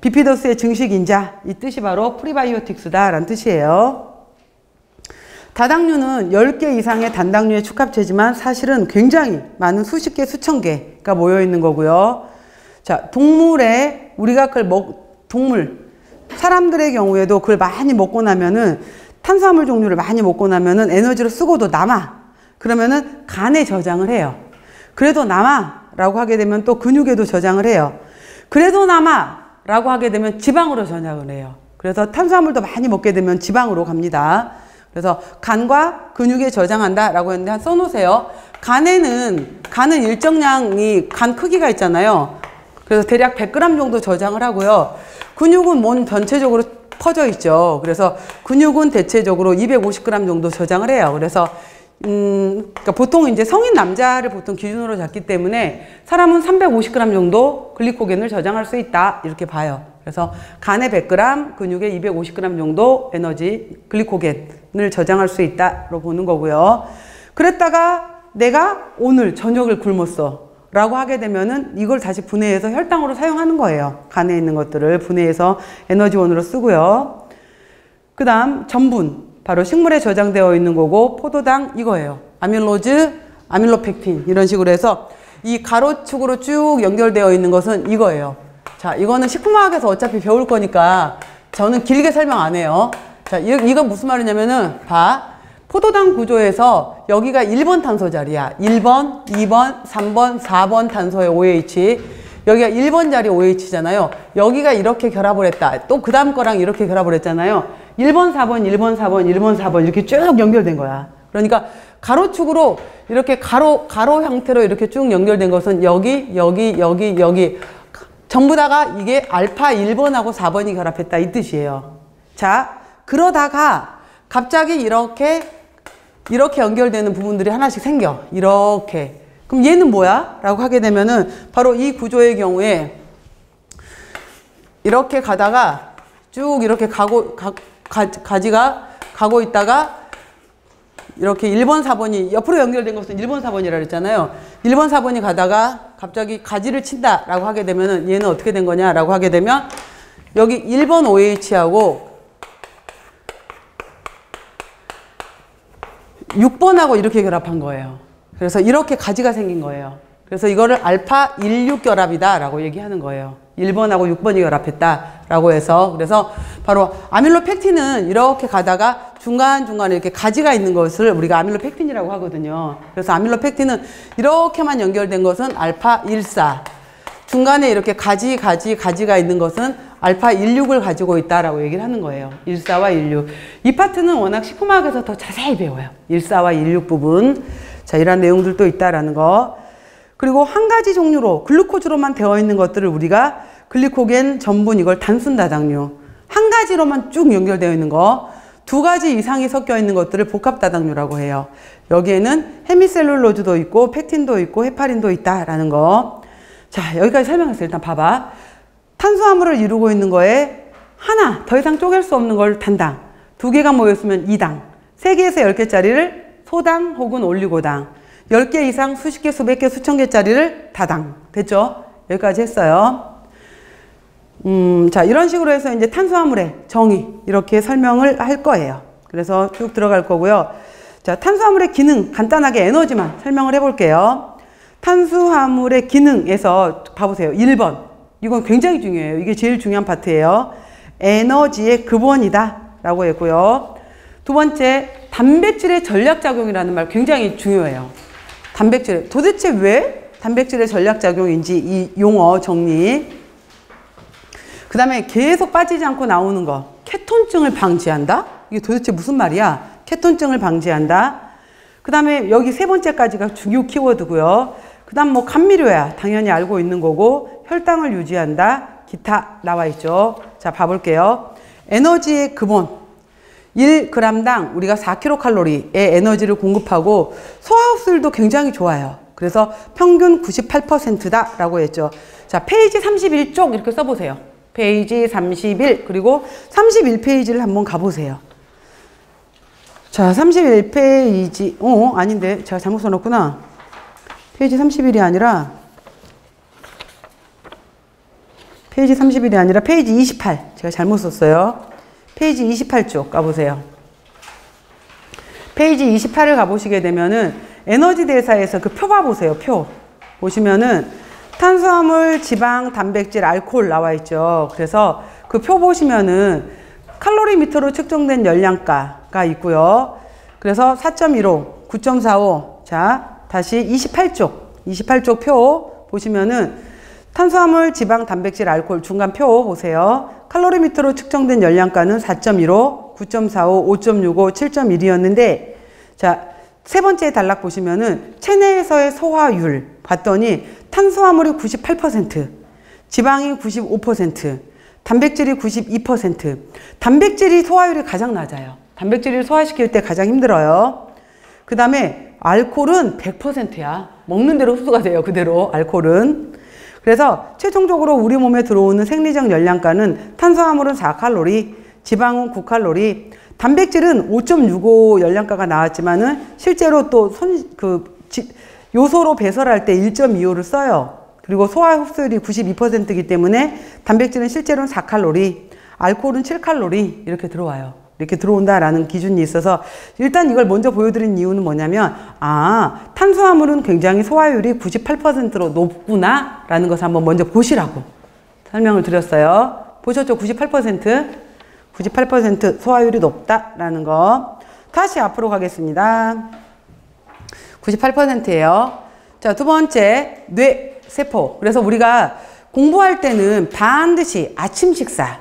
Speaker 2: 비피더스의 증식 인자, 이 뜻이 바로 프리바이오틱스다 라는 뜻이에요. 다당류는 10개 이상의 단당류의 축합체지만 사실은 굉장히 많은 수십 개, 수천 개가 모여 있는 거고요. 자, 동물에 우리가 동물, 사람들의 경우에도 그걸 많이 먹고 나면은 탄수화물 종류를 많이 먹고 나면은 에너지로 쓰고도 남아. 그러면은 간에 저장을 해요. 그래도 남아 라고 하게 되면 또 근육에도 저장을 해요. 그래도 남아 라고 하게 되면 지방으로 저장을 해요. 그래서 탄수화물도 많이 먹게 되면 지방으로 갑니다. 그래서 간과 근육에 저장한다 라고 했는데 써놓으세요. 간은 일정량이 간 크기가 있잖아요. 그래서 대략 100g 정도 저장을 하고요. 근육은 몸 전체적으로 퍼져 있죠. 그래서 근육은 대체적으로 250g 정도 저장을 해요. 그래서 그러니까 보통 이제 성인 남자를 보통 기준으로 잡기 때문에 사람은 350g 정도 글리코겐을 저장할 수 있다 이렇게 봐요. 그래서 간에 100g, 근육에 250g 정도 에너지 글리코겐을 저장할 수 있다로 보는 거고요. 그랬다가 내가 오늘 저녁을 굶었어 라고 하게 되면은 이걸 다시 분해해서 혈당으로 사용하는 거예요. 간에 있는 것들을 분해해서 에너지원으로 쓰고요. 그 다음 전분, 바로 식물에 저장되어 있는 거고 포도당 이거예요. 아밀로즈, 아밀로펙틴 이런 식으로 해서 이 가로축으로 쭉 연결되어 있는 것은 이거예요. 자, 이거는 식품화학에서 어차피 배울 거니까 저는 길게 설명 안 해요. 자, 이건 무슨 말이냐면은 봐. 포도당 구조에서 여기가 1번 탄소 자리야. 1번, 2번, 3번, 4번 탄소의 OH. 여기가 1번 자리 OH잖아요. 여기가 이렇게 결합을 했다. 또 그 다음 거랑 이렇게 결합을 했잖아요. 1번, 4번, 1번, 4번, 1번, 4번 이렇게 쭉 연결된 거야. 그러니까 가로축으로 이렇게 가로 형태로 이렇게 쭉 연결된 것은 여기 전부 다가 이게 알파 1번하고 4번이 결합했다 이 뜻이에요. 자, 그러다가 갑자기 이렇게 연결되는 부분들이 하나씩 생겨. 이렇게. 그럼 얘는 뭐야? 라고 하게 되면은 바로 이 구조의 경우에 이렇게 가다가 쭉 이렇게 가지가 가고 있다가 이렇게 1번, 4번이 옆으로 연결된 것은 1번, 4번이라 그랬잖아요. 1번, 4번이 가다가 갑자기 가지를 친다 라고 하게 되면은 얘는 어떻게 된 거냐 라고 하게 되면 여기 1번 OH하고 6번하고 이렇게 결합한 거예요. 그래서 이렇게 가지가 생긴 거예요. 그래서 이거를 알파 16 결합이다 라고 얘기하는 거예요. 1번하고 6번이 결합했다 라고 해서 그래서 바로 아밀로펙틴은 이렇게 가다가 중간중간에 이렇게 가지가 있는 것을 우리가 아밀로펙틴이라고 하거든요. 그래서 아밀로펙틴은 이렇게만 연결된 것은 알파 14 중간에 이렇게 가지가 있는 것은 알파 16을 가지고 있다라고 얘기를 하는 거예요. 14와 16. 이 파트는 워낙 식품학에서 더 자세히 배워요. 14와 16 부분. 자, 이런 내용들도 있다라는 거. 그리고 한 가지 종류로 글루코즈로만 되어 있는 것들을 우리가 글리코겐, 전분 이걸 단순 다당류. 한 가지로만 쭉 연결되어 있는 거. 두 가지 이상이 섞여 있는 것들을 복합 다당류라고 해요. 여기에는 헤미셀룰로즈도 있고 펙틴도 있고 헤파린도 있다라는 거. 자, 여기까지 설명했어요. 일단 봐봐. 탄수화물을 이루고 있는 거에 하나, 더 이상 쪼갤 수 없는 걸 단당. 두 개가 모였으면 2당. 3개에서 10개짜리를 소당 혹은 올리고당. 10개 이상 수십 개, 수백 개, 수천 개짜리를 다당. 됐죠? 여기까지 했어요. 자, 이런 식으로 해서 이제 탄수화물의 정의 이렇게 설명을 할 거예요. 그래서 쭉 들어갈 거고요. 자, 탄수화물의 기능 간단하게 에너지만 설명을 해볼게요. 탄수화물의 기능에서 봐보세요. 1번. 이건 굉장히 중요해요. 이게 제일 중요한 파트예요. 에너지의 근원이다 라고 했고요. 두 번째, 단백질의 전략작용이라는 말 굉장히 중요해요. 단백질, 도대체 왜 단백질의 전략작용인지 이 용어 정리. 그 다음에 계속 빠지지 않고 나오는 거. 케톤증을 방지한다? 이게 도대체 무슨 말이야? 케톤증을 방지한다. 그 다음에 여기 세 번째까지가 중요 키워드고요. 그 다음 뭐 감미료야. 당연히 알고 있는 거고 혈당을 유지한다. 기타 나와 있죠. 자, 봐볼게요. 에너지의 근원. 1g당 우리가 4kcal의 에너지를 공급하고 소화흡수율도 굉장히 좋아요. 그래서 평균 98%다 라고 했죠. 자, 페이지 31쪽 이렇게 써보세요. 페이지 31 그리고 31페이지를 한번 가보세요. 자, 31페이지 아닌데 제가 잘못 써놨구나. 페이지 31이 아니라 페이지 31이 아니라 페이지 28 제가 잘못 썼어요. 페이지 28쪽 가보세요. 페이지 28을 가보시게 되면은 에너지 대사에서 그 표 봐보세요. 표. 보시면은 탄수화물, 지방, 단백질, 알코올 나와 있죠. 그래서 그 표 보시면은 칼로리미터로 측정된 열량가가 있고요. 그래서 4.15, 9.45. 자, 다시 28쪽 표 보시면은 탄수화물, 지방, 단백질, 알코올 중간 표 보세요. 칼로리미터로 측정된 열량가는 4.15, 9.45, 5.65, 7.1이었는데 자, 세 번째 단락 보시면은 체내에서의 소화율 봤더니 탄수화물이 98%, 지방이 95%, 단백질이 92%. 단백질이 소화율이 가장 낮아요. 단백질을 소화시킬 때 가장 힘들어요. 그 다음에 알코올은 100%야. 먹는 대로 흡수가 돼요. 그대로 알코올은. 그래서 최종적으로 우리 몸에 들어오는 생리적 열량가는 탄수화물은 4칼로리, 지방은 9칼로리, 단백질은 5.65 열량가가 나왔지만은 실제로 또 요소로 배설할 때 1.25를 써요. 그리고 소화 흡수율이 92%이기 때문에 단백질은 실제로는 4칼로리, 알코올은 7칼로리 이렇게 들어와요. 이렇게 들어온다라는 기준이 있어서 일단 이걸 먼저 보여드린 이유는 뭐냐면 탄수화물은 굉장히 소화율이 98%로 높구나 라는 것을 한번 먼저 보시라고 설명을 드렸어요. 보셨죠? 98% 소화율이 높다라는 거. 다시 앞으로 가겠습니다. 98%예요. 자, 두 번째 뇌세포. 그래서 우리가 공부할 때는 반드시 아침 식사,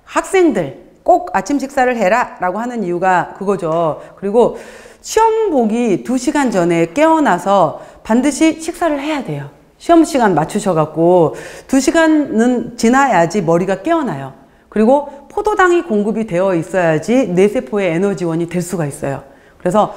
Speaker 2: 학생들 꼭 아침 식사를 해라 라고 하는 이유가 그거죠. 그리고 시험 보기 2시간 전에 깨어나서 반드시 식사를 해야 돼요. 시험 시간 맞추셔갖고 2시간은 지나야지 머리가 깨어나요. 그리고 포도당이 공급이 되어 있어야지 뇌세포의 에너지원이 될 수가 있어요. 그래서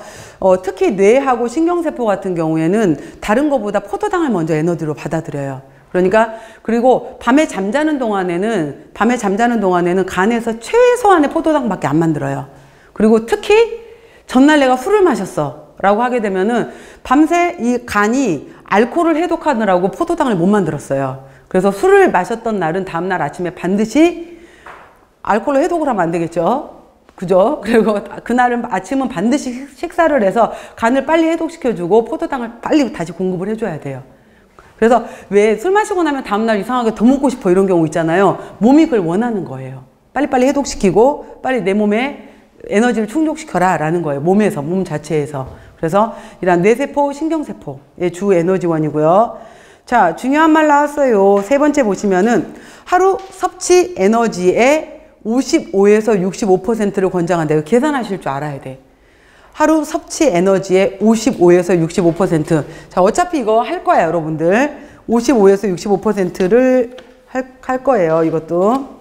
Speaker 2: 특히 뇌하고 신경세포 같은 경우에는 다른 것보다 포도당을 먼저 에너지로 받아들여요. 그러니까 그리고 밤에 잠자는 동안에는 간에서 최소한의 포도당밖에 안 만들어요. 그리고 특히 전날 내가 술을 마셨어 라고 하게 되면은 밤새 이 간이 알코올을 해독하느라고 포도당을 못 만들었어요. 그래서 술을 마셨던 날은 다음날 아침에 반드시 알코올로 해독을 하면 안 되겠죠. 그죠? 그리고 그날은 아침은 반드시 식사를 해서 간을 빨리 해독시켜주고 포도당을 빨리 다시 공급을 해줘야 돼요. 그래서 왜 술 마시고 나면 다음날 이상하게 더 먹고 싶어 이런 경우 있잖아요. 몸이 그걸 원하는 거예요. 빨리빨리 해독시키고 빨리 내 몸에 에너지를 충족시켜라 라는 거예요. 몸 자체에서. 그래서 이런 뇌세포, 신경세포의 주 에너지원이고요. 자, 중요한 말 나왔어요. 세 번째 보시면은 하루 섭취 에너지의 55에서 65%를 권장한다. 이거 계산하실 줄 알아야 돼. 하루 섭취 에너지의 55에서 65%. 자, 어차피 이거 할 거예요, 여러분들. 55에서 65%를 할 거예요, 이것도.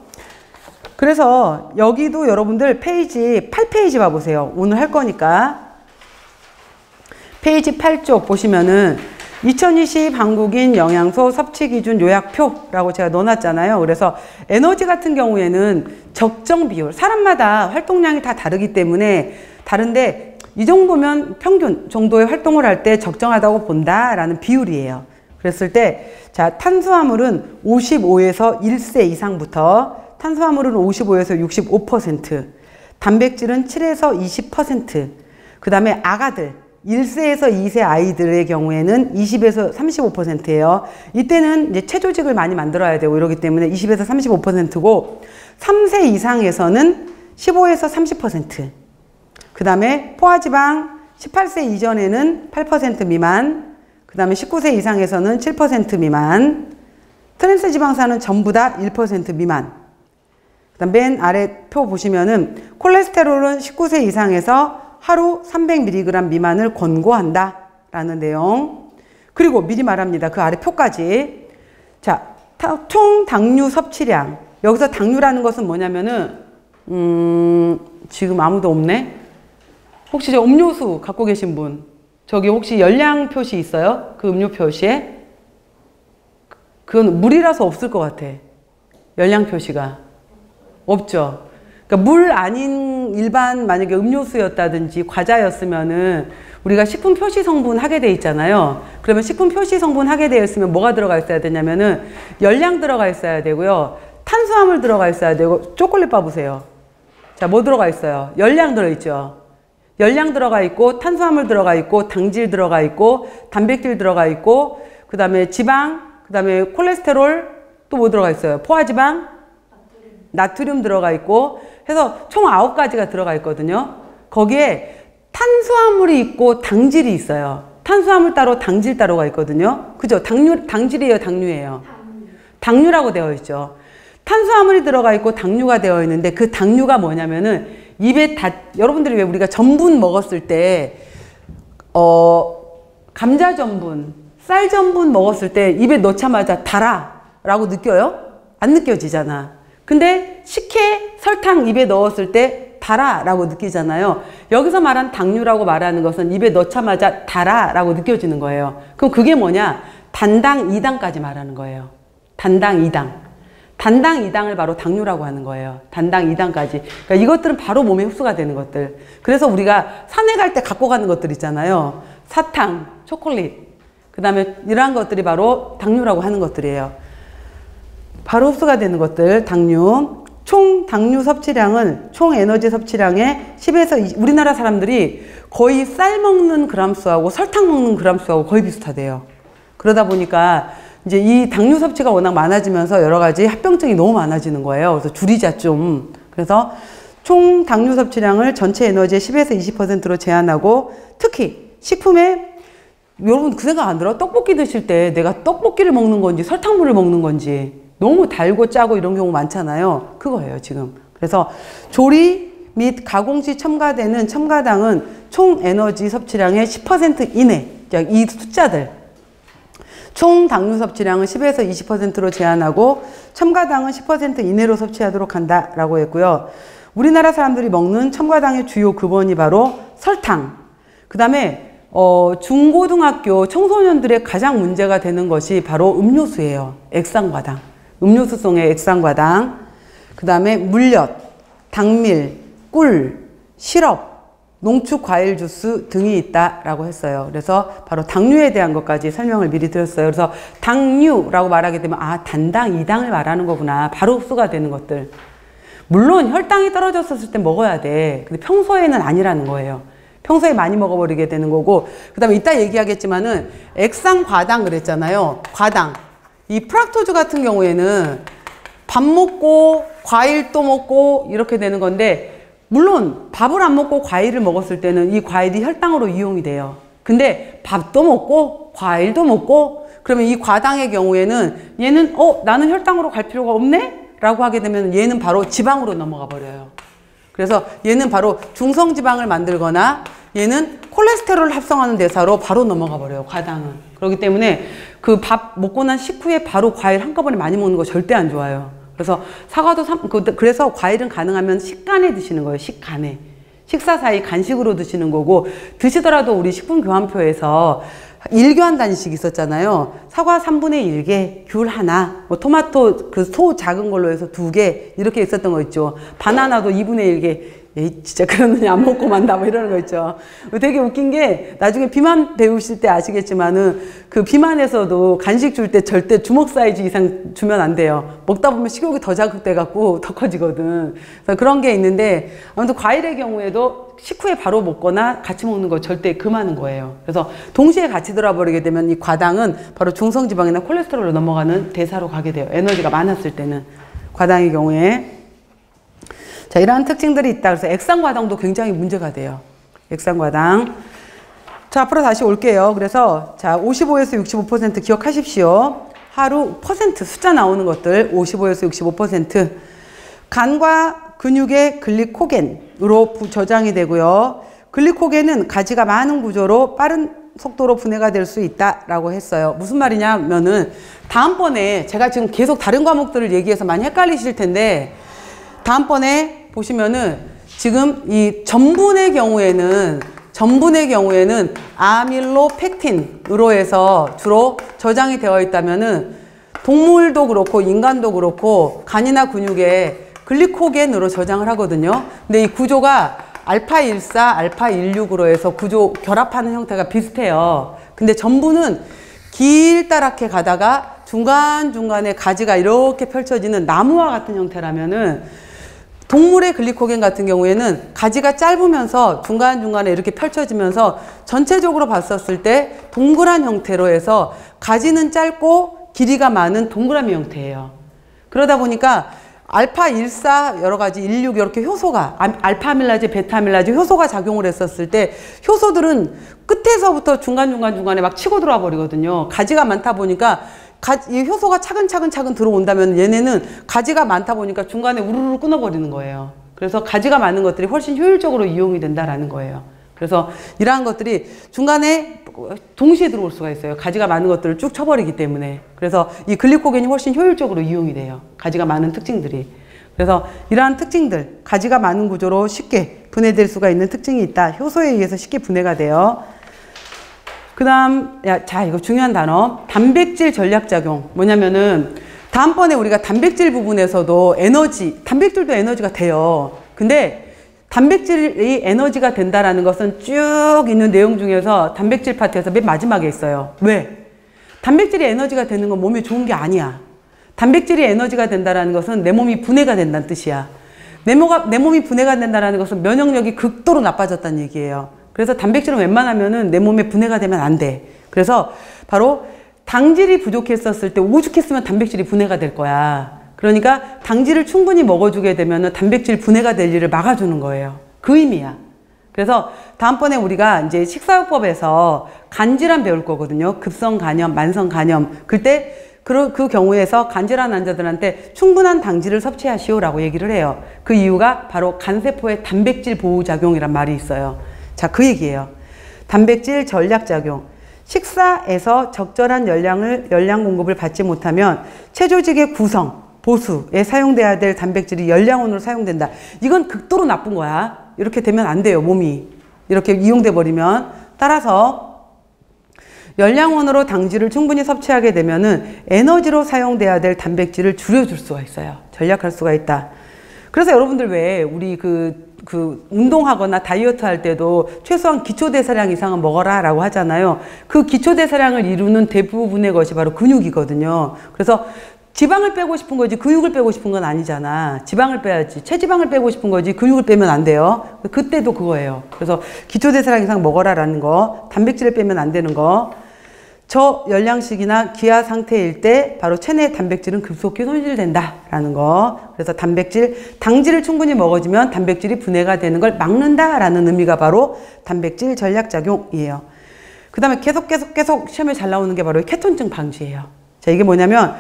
Speaker 2: 그래서 여기도 여러분들 페이지 8페이지 봐보세요. 오늘 할 거니까. 페이지 8쪽 보시면은 2020 한국인 영양소 섭취 기준 요약표라고 제가 넣어놨잖아요. 그래서 에너지 같은 경우에는 적정 비율, 사람마다 활동량이 다 다르기 때문에 다른데 이 정도면 평균 정도의 활동을 할 때 적정하다고 본다라는 비율이에요. 그랬을 때, 자, 탄수화물은 55에서 1세 이상부터, 탄수화물은 55에서 65%, 단백질은 7에서 20%, 그 다음에 아가들, 1세에서 2세 아이들의 경우에는 20에서 35%예요. 이때는 이제 체조직을 많이 만들어야 되고 이러기 때문에 20에서 35%고 3세 이상에서는 15에서 30%. 그 다음에 포화지방 18세 이전에는 8% 미만, 그 다음에 19세 이상에서는 7% 미만, 트랜스 지방산은 전부 다 1% 미만. 그 다음 맨 아래 표 보시면은 콜레스테롤은 19세 이상에서 하루 300mg 미만을 권고한다 라는 내용. 그리고 미리 말합니다. 그 아래 표까지. 자, 총 당류 섭취량. 여기서 당류라는 것은 뭐냐면은 지금 아무도 없네. 혹시 저 음료수 갖고 계신 분, 저기 혹시 열량 표시 있어요? 그 음료 표시에? 그건 물이라서 없을 것 같아. 열량 표시가 없죠. 그러니까 물 아닌 일반 만약에 음료수였다든지 과자였으면은 우리가 식품 표시 성분 하게 돼 있잖아요. 그러면 식품 표시 성분 하게 되어 있으면 뭐가 들어가 있어야 되냐면은 열량 들어가 있어야 되고요. 탄수화물 들어가 있어야 되고, 초콜릿 바 보세요. 자, 뭐 들어가 있어요? 열량 들어있죠. 열량 들어가 있고, 탄수화물 들어가 있고, 당질 들어가 있고, 단백질 들어가 있고, 그 다음에 지방, 그 다음에 콜레스테롤, 또 뭐 들어가 있어요? 포화지방, 나트륨 들어가 있고, 해서 총 9가지가 들어가 있거든요. 거기에 탄수화물이 있고 당질이 있어요. 탄수화물 따로 당질 따로가 있거든요. 그죠? 당질이에요, 당류예요? 당류라고 되어 있죠. 탄수화물이 들어가 있고 당류가 되어 있는데 그 당류가 뭐냐면은 입에 여러분들이 왜 우리가 전분 먹었을 때 감자 전분, 쌀 전분 먹었을 때 입에 넣자마자 달아 라고 느껴요? 안 느껴지잖아. 근데 식혜, 설탕 입에 넣었을 때 달아 라고 느끼잖아요. 여기서 말한 당류라고 말하는 것은 입에 넣자마자 달아 라고 느껴지는 거예요. 그럼 그게 뭐냐? 단당 2당까지 말하는 거예요. 단당 2당. 단당 2당을 바로 당류라고 하는 거예요. 단당 2당까지. 그러니까 이것들은 바로 몸에 흡수가 되는 것들. 그래서 우리가 산에 갈 때 갖고 가는 것들 있잖아요. 사탕, 초콜릿. 그 다음에 이러한 것들이 바로 당류라고 하는 것들이에요. 바로 흡수가 되는 것들, 당류. 총 당류 섭취량은 총 에너지 섭취량의 10에서 20, 우리나라 사람들이 거의 쌀 먹는 그람 수하고 설탕 먹는 그람 수하고 거의 비슷하대요. 그러다 보니까 이제 이 당류 섭취가 워낙 많아지면서 여러 가지 합병증이 너무 많아지는 거예요. 그래서 줄이자 좀. 그래서 총 당류 섭취량을 전체 에너지의 10에서 20%로 제한하고 특히 식품에 여러분 그 생각 안 들어? 떡볶이 드실 때 내가 떡볶이를 먹는 건지 설탕물을 먹는 건지 너무 달고 짜고 이런 경우 많잖아요. 그거예요, 지금. 그래서 조리 및 가공 시 첨가되는 첨가당은 총 에너지 섭취량의 10% 이내. 이 숫자들. 총 당류 섭취량은 10에서 20%로 제한하고 첨가당은 10% 이내로 섭취하도록 한다라고 했고요. 우리나라 사람들이 먹는 첨가당의 주요 근원이 바로 설탕. 그 다음에 중고등학교 청소년들의 가장 문제가 되는 것이 바로 음료수예요. 액상과당. 음료수송의 액상과당, 그 다음에 물엿, 당밀, 꿀, 시럽, 농축 과일 주스 등이 있다라고 했어요. 그래서 바로 당류에 대한 것까지 설명을 미리 드렸어요. 그래서 당류라고 말하게 되면 아, 단당 2당을 말하는 거구나. 바로 흡수가 되는 것들. 물론 혈당이 떨어졌을 때 먹어야 돼. 근데 평소에는 아니라는 거예요. 평소에 많이 먹어버리게 되는 거고, 그 다음에 이따 얘기하겠지만은 액상과당 그랬잖아요. 과당. 이 프락토즈 같은 경우에는 밥 먹고 과일 또 먹고 이렇게 되는 건데, 물론 밥을 안 먹고 과일을 먹었을 때는 이 과일이 혈당으로 이용이 돼요. 근데 밥도 먹고 과일도 먹고 그러면 이 과당의 경우에는 얘는 나는 혈당으로 갈 필요가 없네? 라고 하게 되면 얘는 바로 지방으로 넘어가 버려요. 그래서 얘는 바로 중성지방을 만들거나 얘는 콜레스테롤을 합성하는 대사로 바로 넘어가 버려요, 과당은. 그렇기 때문에 그 밥 먹고 난 식후에 바로 과일 한꺼번에 많이 먹는 거 절대 안 좋아요. 그래서 사과도 그래서 과일은 가능하면 식간에 드시는 거예요, 식간에. 식사 사이 간식으로 드시는 거고, 드시더라도 우리 식품교환표에서 일교환 단식이 있었잖아요. 사과 3분의 1개, 귤 하나, 뭐 토마토 그 소 작은 걸로 해서 2개 이렇게 있었던 거 있죠. 바나나도 2분의 1개. 에이, 진짜 그러느니 안 먹고 만다 뭐 이러는 거 있죠. 되게 웃긴 게 나중에 비만 배우실 때 아시겠지만은 그 비만에서도 간식 줄 때 절대 주먹 사이즈 이상 주면 안 돼요. 먹다 보면 식욕이 더 자극돼 갖고 더 커지거든. 그래서 그런 게 있는데 아무튼 과일의 경우에도 식후에 바로 먹거나 같이 먹는 거 절대 금하는 거예요. 그래서 동시에 같이 들어버리게 되면 이 과당은 바로 중성지방이나 콜레스테롤로 넘어가는 대사로 가게 돼요. 에너지가 많았을 때는 과당의 경우에. 자, 이러한 특징들이 있다. 그래서 액상과당도 굉장히 문제가 돼요. 액상과당. 자, 앞으로 다시 올게요. 그래서 자, 55에서 65% 기억하십시오. 하루 퍼센트 숫자 나오는 것들 55에서 65%. 간과 근육의 글리코겐으로 저장이 되고요. 글리코겐은 가지가 많은 구조로 빠른 속도로 분해가 될 수 있다라고 했어요. 무슨 말이냐면은 다음번에 제가 지금 계속 다른 과목들을 얘기해서 많이 헷갈리실 텐데 다음번에 보시면은 지금 이 전분의 경우에는 아밀로펙틴으로 해서 주로 저장이 되어 있다면은 동물도 그렇고 인간도 그렇고 간이나 근육에 글리코겐으로 저장을 하거든요. 근데 이 구조가 알파14, 알파16으로 해서 구조 결합하는 형태가 비슷해요. 근데 전분은 길다랗게 가다가 중간중간에 가지가 이렇게 펼쳐지는 나무와 같은 형태라면은 동물의 글리코겐 같은 경우에는 가지가 짧으면서 중간중간에 이렇게 펼쳐지면서 전체적으로 봤었을 때 동그란 형태로 해서 가지는 짧고 길이가 많은 동그라미 형태예요. 그러다 보니까 알파 14 여러 가지 16 이렇게 효소가 알파 아밀라제, 베타 아밀라제 효소가 작용을 했었을 때 효소들은 끝에서부터 중간중간에 막 치고 들어와 버리거든요. 가지가 많다 보니까 이 효소가 차근차근 들어온다면 얘네는 가지가 많다 보니까 중간에 우르르 끊어버리는 거예요. 그래서 가지가 많은 것들이 훨씬 효율적으로 이용이 된다라는 거예요. 그래서 이러한 것들이 중간에 동시에 들어올 수가 있어요. 가지가 많은 것들을 쭉 쳐버리기 때문에. 그래서 이 글리코겐이 훨씬 효율적으로 이용이 돼요. 가지가 많은 특징들이. 그래서 이러한 특징들, 가지가 많은 구조로 쉽게 분해될 수가 있는 특징이 있다. 효소에 의해서 쉽게 분해가 돼요. 그 다음, 자, 이거 중요한 단어. 단백질 전략작용. 뭐냐면은, 다음번에 우리가 단백질 부분에서도 단백질도 에너지가 돼요. 근데, 단백질이 에너지가 된다라는 것은 쭉 있는 내용 중에서 단백질 파트에서 맨 마지막에 있어요. 왜? 단백질이 에너지가 되는 건 몸에 좋은 게 아니야. 단백질이 에너지가 된다라는 것은 내 몸이 분해가 된다는 뜻이야. 내 몸이 분해가 된다라는 것은 면역력이 극도로 나빠졌다는 얘기예요. 그래서 단백질은 웬만하면은 내 몸에 분해가 되면 안 돼. 그래서 바로 당질이 부족했었을 때 오죽했으면 단백질이 분해가 될 거야. 그러니까 당질을 충분히 먹어주게 되면은 단백질 분해가 될 일을 막아주는 거예요. 그 의미야. 그래서 다음번에 우리가 이제 식사요법에서 간질환 배울 거거든요. 급성 간염, 만성 간염. 그때 그 경우에서 간질환 환자들한테 충분한 당질을 섭취하시오라고 얘기를 해요. 그 이유가 바로 간세포의 단백질 보호작용이란 말이 있어요. 자, 그 얘기예요. 단백질 전략작용. 식사에서 적절한 열량 공급을 받지 못하면 체조직의 구성, 보수에 사용돼야 될 단백질이 열량원으로 사용된다. 이건 극도로 나쁜 거야. 이렇게 되면 안 돼요, 몸이. 이렇게 이용돼 버리면. 따라서 열량원으로 당질을 충분히 섭취하게 되면은 에너지로 사용돼야 될 단백질을 줄여줄 수가 있어요. 전략할 수가 있다. 그래서 여러분들 왜 우리 운동하거나 다이어트 할 때도 최소한 기초대사량 이상은 먹어라 라고 하잖아요. 그 기초대사량을 이루는 대부분의 것이 바로 근육이거든요. 그래서 지방을 빼고 싶은 거지 근육을 빼고 싶은 건 아니잖아. 지방을 빼야지. 체지방을 빼고 싶은 거지 근육을 빼면 안 돼요. 그때도 그거예요. 그래서 기초대사량 이상 먹어라라는 거, 단백질을 빼면 안 되는 거, 저열량식이나 기아 상태일 때 바로 체내 단백질은 급속히 손실된다라는 거. 그래서 당질을 충분히 먹어주면 단백질이 분해가 되는 걸 막는다라는 의미가 바로 단백질 전략작용이에요. 그 다음에 계속 시험에 잘 나오는 게 바로 케톤증 방지예요. 자, 이게 뭐냐면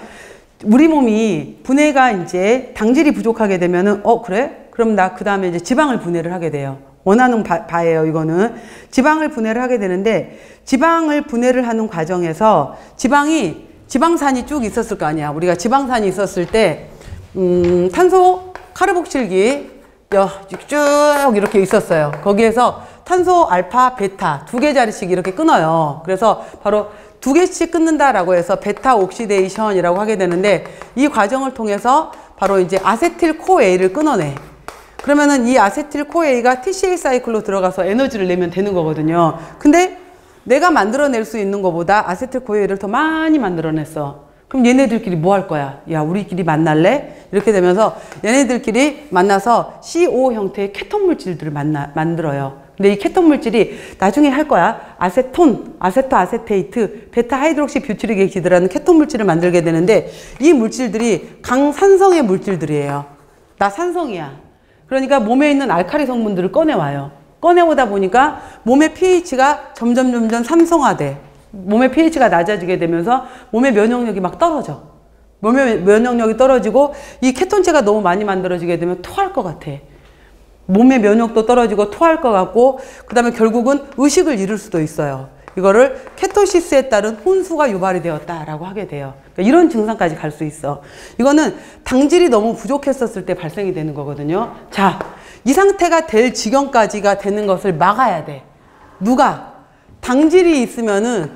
Speaker 2: 우리 몸이 분해가 이제 당질이 부족하게 되면은 그래? 그럼 나 그 다음에 이제 지방을 분해를 하게 돼요. 원하는 바예요, 이거는. 지방을 분해를 하게 되는데 지방을 분해를 하는 과정에서 지방산이 쭉 있었을 거 아니야. 우리가 지방산이 있었을 때 탄소 카르복실기 쭉 이렇게 있었어요. 거기에서 탄소 알파 베타 2개짜리씩 이렇게 끊어요. 그래서 바로 2개씩 끊는다라고 해서 베타 옥시데이션이라고 하게 되는데 이 과정을 통해서 바로 이제 아세틸 코에이를 끊어내. 그러면은 이 아세틸 코에이가 TCA 사이클로 들어가서 에너지를 내면 되는 거거든요. 근데 내가 만들어낼 수 있는 것보다 아세틸 코에이를 더 많이 만들어냈어. 그럼 얘네들끼리 뭐 할 거야? 야, 우리끼리 만날래? 이렇게 되면서 얘네들끼리 만나서 CO 형태의 케톤 물질들을 만들어요. 근데 이 케톤 물질이 나중에 할 거야. 아세톤, 아세토아세테이트, 베타 하이드록시 뷰티릭 액시드라는 케톤 물질을 만들게 되는데 이 물질들이 강산성의 물질들이에요. 나 산성이야. 그러니까 몸에 있는 알칼리 성분들을 꺼내와요. 꺼내오다 보니까 몸의 pH가 점점 산성화돼. 몸의 pH가 낮아지게 되면서 몸의 면역력이 막 떨어져. 몸의 면역력이 떨어지고 이 케톤체가 너무 많이 만들어지게 되면 토할 것 같아. 몸의 면역도 떨어지고 토할 것 같고 그 다음에 결국은 의식을 잃을 수도 있어요. 이거를 케토시스에 따른 혼수가 유발이 되었다라고 하게 돼요. 그러니까 이런 증상까지 갈 수 있어. 이거는 당질이 너무 부족했었을 때 발생이 되는 거거든요. 자, 이 상태가 될 지경까지가 되는 것을 막아야 돼. 누가? 당질이 있으면은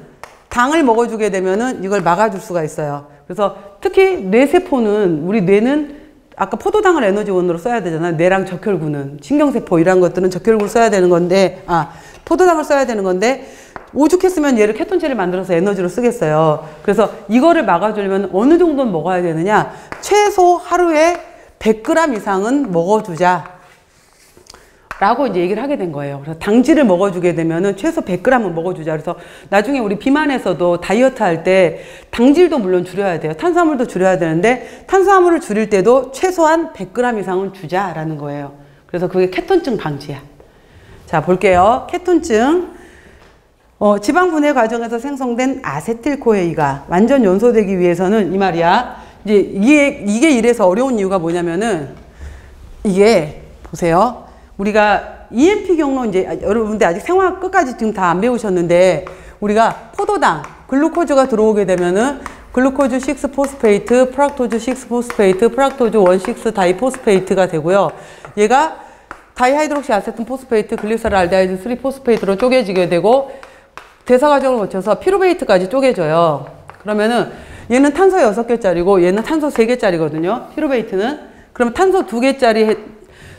Speaker 2: 당을 먹어주게 되면은 이걸 막아줄 수가 있어요. 그래서 특히 뇌세포는 우리 뇌는 아까 포도당을 에너지원으로 써야 되잖아요. 뇌랑 적혈구는 신경세포 이런 것들은 적혈구를 써야 되는 건데 포도당을 써야 되는 건데 오죽했으면 얘를 케톤체를 만들어서 에너지로 쓰겠어요. 그래서 이거를 막아주려면 어느 정도는 먹어야 되느냐? 최소 하루에 100g 이상은 먹어주자 라고 이제 얘기를 하게 된 거예요. 그래서 당질을 먹어주게 되면은 최소 100g은 먹어주자. 그래서 나중에 우리 비만에서도 다이어트 할 때 당질도 물론 줄여야 돼요. 탄수화물도 줄여야 되는데 탄수화물을 줄일 때도 최소한 100g 이상은 주자라는 거예요. 그래서 그게 케톤증 방지야. 자, 볼게요. 케톤증. 지방 분해 과정에서 생성된 아세틸코에이가 완전 연소되기 위해서는 이 말이야. 이제 이게 이래서 어려운 이유가 뭐냐면은 이게 보세요. 우리가 EMP 경로 이제 여러분들 아직 생화학 끝까지 지금 다 안 배우셨는데 우리가 포도당, 글루코즈가 들어오게 되면은 글루코즈 6포스페이트, 프락토즈 6포스페이트, 프락토즈 16 다이포스페이트가 되고요. 얘가 다이하이드록시 아세톤 포스페이트, 글리세롤 알데하이드 3포스페이트로 쪼개지게 되고 대사 과정을 거쳐서 피루베이트까지 쪼개져요. 그러면은 얘는 탄소 6개짜리고 얘는 탄소 3개짜리거든요. 피루베이트는. 그럼 탄소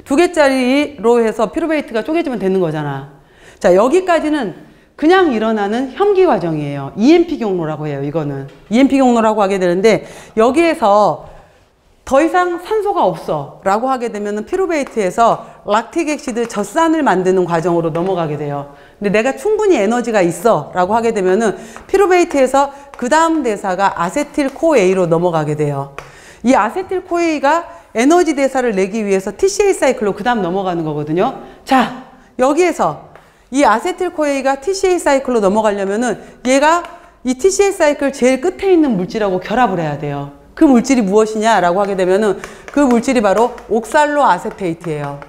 Speaker 2: 2개짜리로 해서 피루베이트가 쪼개지면 되는 거잖아. 자, 여기까지는 그냥 일어나는 현기 과정이에요. EMP 경로라고 해요. 이거는 EMP 경로라고 하게 되는데 여기에서 더 이상 산소가 없어 라고 하게 되면 피루베이트에서 락틱 액시드 젖산을 만드는 과정으로 넘어가게 돼요. 근데 내가 충분히 에너지가 있어 라고 하게 되면은 피루베이트에서 그 다음 대사가 아세틸코에이로 넘어가게 돼요. 이 아세틸코에이가 에너지 대사를 내기 위해서 TCA 사이클로 그 다음 넘어가는 거거든요. 자, 여기에서 이 아세틸코에이가 TCA 사이클로 넘어가려면은 얘가 이 TCA 사이클 제일 끝에 있는 물질하고 결합을 해야 돼요. 그 물질이 무엇이냐라고 하게 되면은 그 물질이 바로 옥살로 아세테이트예요.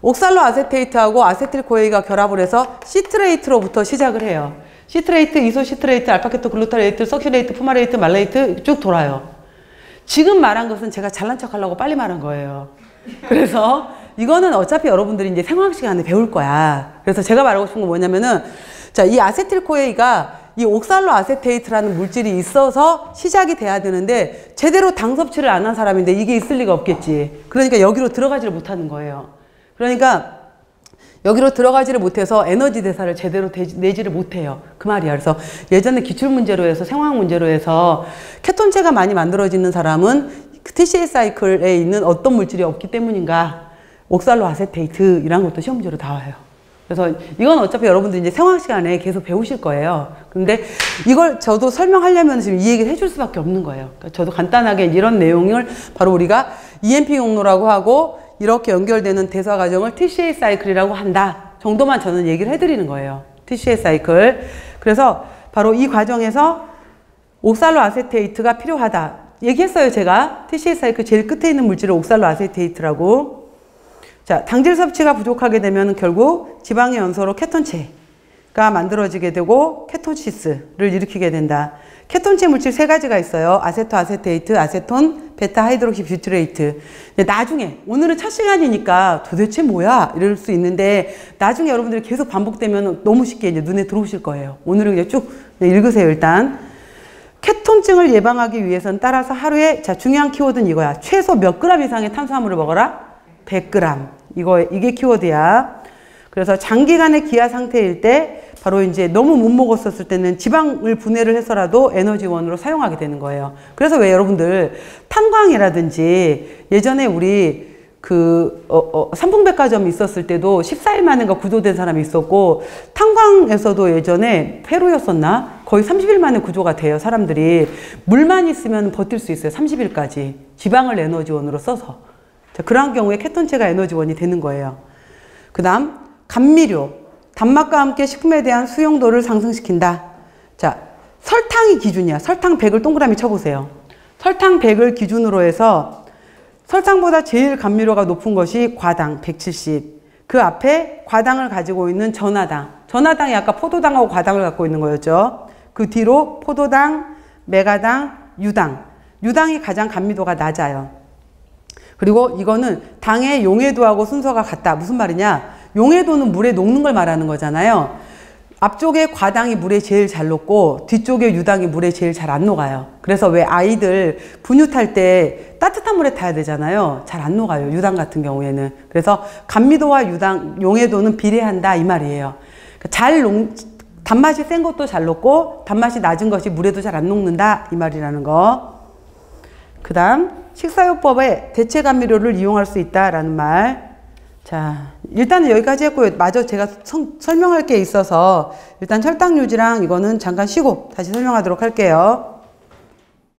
Speaker 2: 옥살로 아세테이트하고 아세틸코에이가 결합을 해서 시트레이트로부터 시작을 해요. 시트레이트, 이소시트레이트, 알파케토 글루타레이트, 석시레이트, 푸마레이트, 말레이트 쭉 돌아요. 지금 말한 것은 제가 잘난 척 하려고 빨리 말한 거예요. 그래서 이거는 어차피 여러분들이 이제 생화학 시간에 배울 거야. 그래서 제가 말하고 싶은 건 뭐냐면은 자, 이 아세틸코에이가 이 옥살로 아세테이트라는 물질이 있어서 시작이 돼야 되는데 제대로 당 섭취를 안 한 사람인데 이게 있을 리가 없겠지. 그러니까 여기로 들어가지를 못하는 거예요. 그러니까 여기로 들어가지를 못해서 에너지 대사를 제대로 내지를 못해요. 그 말이야. 그래서 예전에 기출문제로 해서 생화학 문제로 해서 케톤체가 많이 만들어지는 사람은 TCA 사이클에 있는 어떤 물질이 없기 때문인가. 옥살로 아세테이트 이런 것도 시험 문제로 나와요. 그래서 이건 어차피 여러분들 이제 생화학 시간에 계속 배우실 거예요. 근데 이걸 저도 설명하려면 지금 이 얘기를 해줄 수밖에 없는 거예요. 그러니까 저도 간단하게 이런 내용을 바로 우리가 EMP 경로라고 하고 이렇게 연결되는 대사 과정을 TCA 사이클이라고 한다 정도만 저는 얘기를 해드리는 거예요. TCA 사이클. 그래서 바로 이 과정에서 옥살로 아세테이트가 필요하다. 얘기했어요, 제가. TCA 사이클 제일 끝에 있는 물질을 옥살로 아세테이트라고. 자, 당질 섭취가 부족하게 되면 결국 지방의 연소로 케톤체가 만들어지게 되고 케토시스를 일으키게 된다. 케톤체 물질 3가지가 있어요. 아세토 아세테이트, 아세톤, 베타 하이드록시 뷰트레이트. 나중에, 오늘은 첫 시간이니까 도대체 뭐야? 이럴 수 있는데 나중에 여러분들이 계속 반복되면 너무 쉽게 이제 눈에 들어오실 거예요. 오늘은 그냥 쭉 읽으세요, 일단. 케톤증을 예방하기 위해서는 따라서 하루에, 자, 중요한 키워드는 이거야. 최소 몇 그램 이상의 탄수화물을 먹어라? 100g. 이게 키워드야. 그래서 장기간의 기아 상태일 때 바로 이제 너무 못 먹었었을 때는 지방을 분해를 해서라도 에너지원으로 사용하게 되는 거예요. 그래서 왜 여러분들 탄광이라든지 예전에 우리 삼풍백화점 있었을 때도 14일 만인가 구조된 사람이 있었고 탄광에서도 예전에 페루였었나? 거의 30일 만에 구조가 돼요. 사람들이. 물만 있으면 버틸 수 있어요. 30일까지. 지방을 에너지원으로 써서. 자, 그러한 경우에 케톤체가 에너지원이 되는 거예요. 그 다음 감미료. 단맛과 함께 식품에 대한 수용도를 상승시킨다. 자, 설탕이 기준이야. 설탕 100을 동그라미 쳐보세요. 설탕 100을 기준으로 해서 설탕보다 제일 감미료가 높은 것이 과당 170. 그 앞에 과당을 가지고 있는 전하당. 전하당이 아까 포도당하고 과당을 갖고 있는 거였죠. 그 뒤로 포도당, 메가당, 유당. 유당이 가장 감미도가 낮아요. 그리고 이거는 당의 용해도하고 순서가 같다. 무슨 말이냐? 용해도는 물에 녹는 걸 말하는 거잖아요. 앞쪽에 과당이 물에 제일 잘 녹고 뒤쪽에 유당이 물에 제일 잘 안 녹아요. 그래서 왜 아이들 분유 탈 때 따뜻한 물에 타야 되잖아요. 잘 안 녹아요. 유당 같은 경우에는. 그래서 감미도와 유당, 용해도는 비례한다 이 말이에요. 단맛이 센 것도 잘 녹고 단맛이 낮은 것이 물에도 잘 안 녹는다 이 말이라는 거. 그 다음 식사요법에 대체 감미료를 이용할 수 있다라는 말. 자, 일단은 여기까지 했고요. 마저 제가 설명할 게 있어서 일단 혈당 유지랑 이거는 잠깐 쉬고 다시 설명하도록 할게요.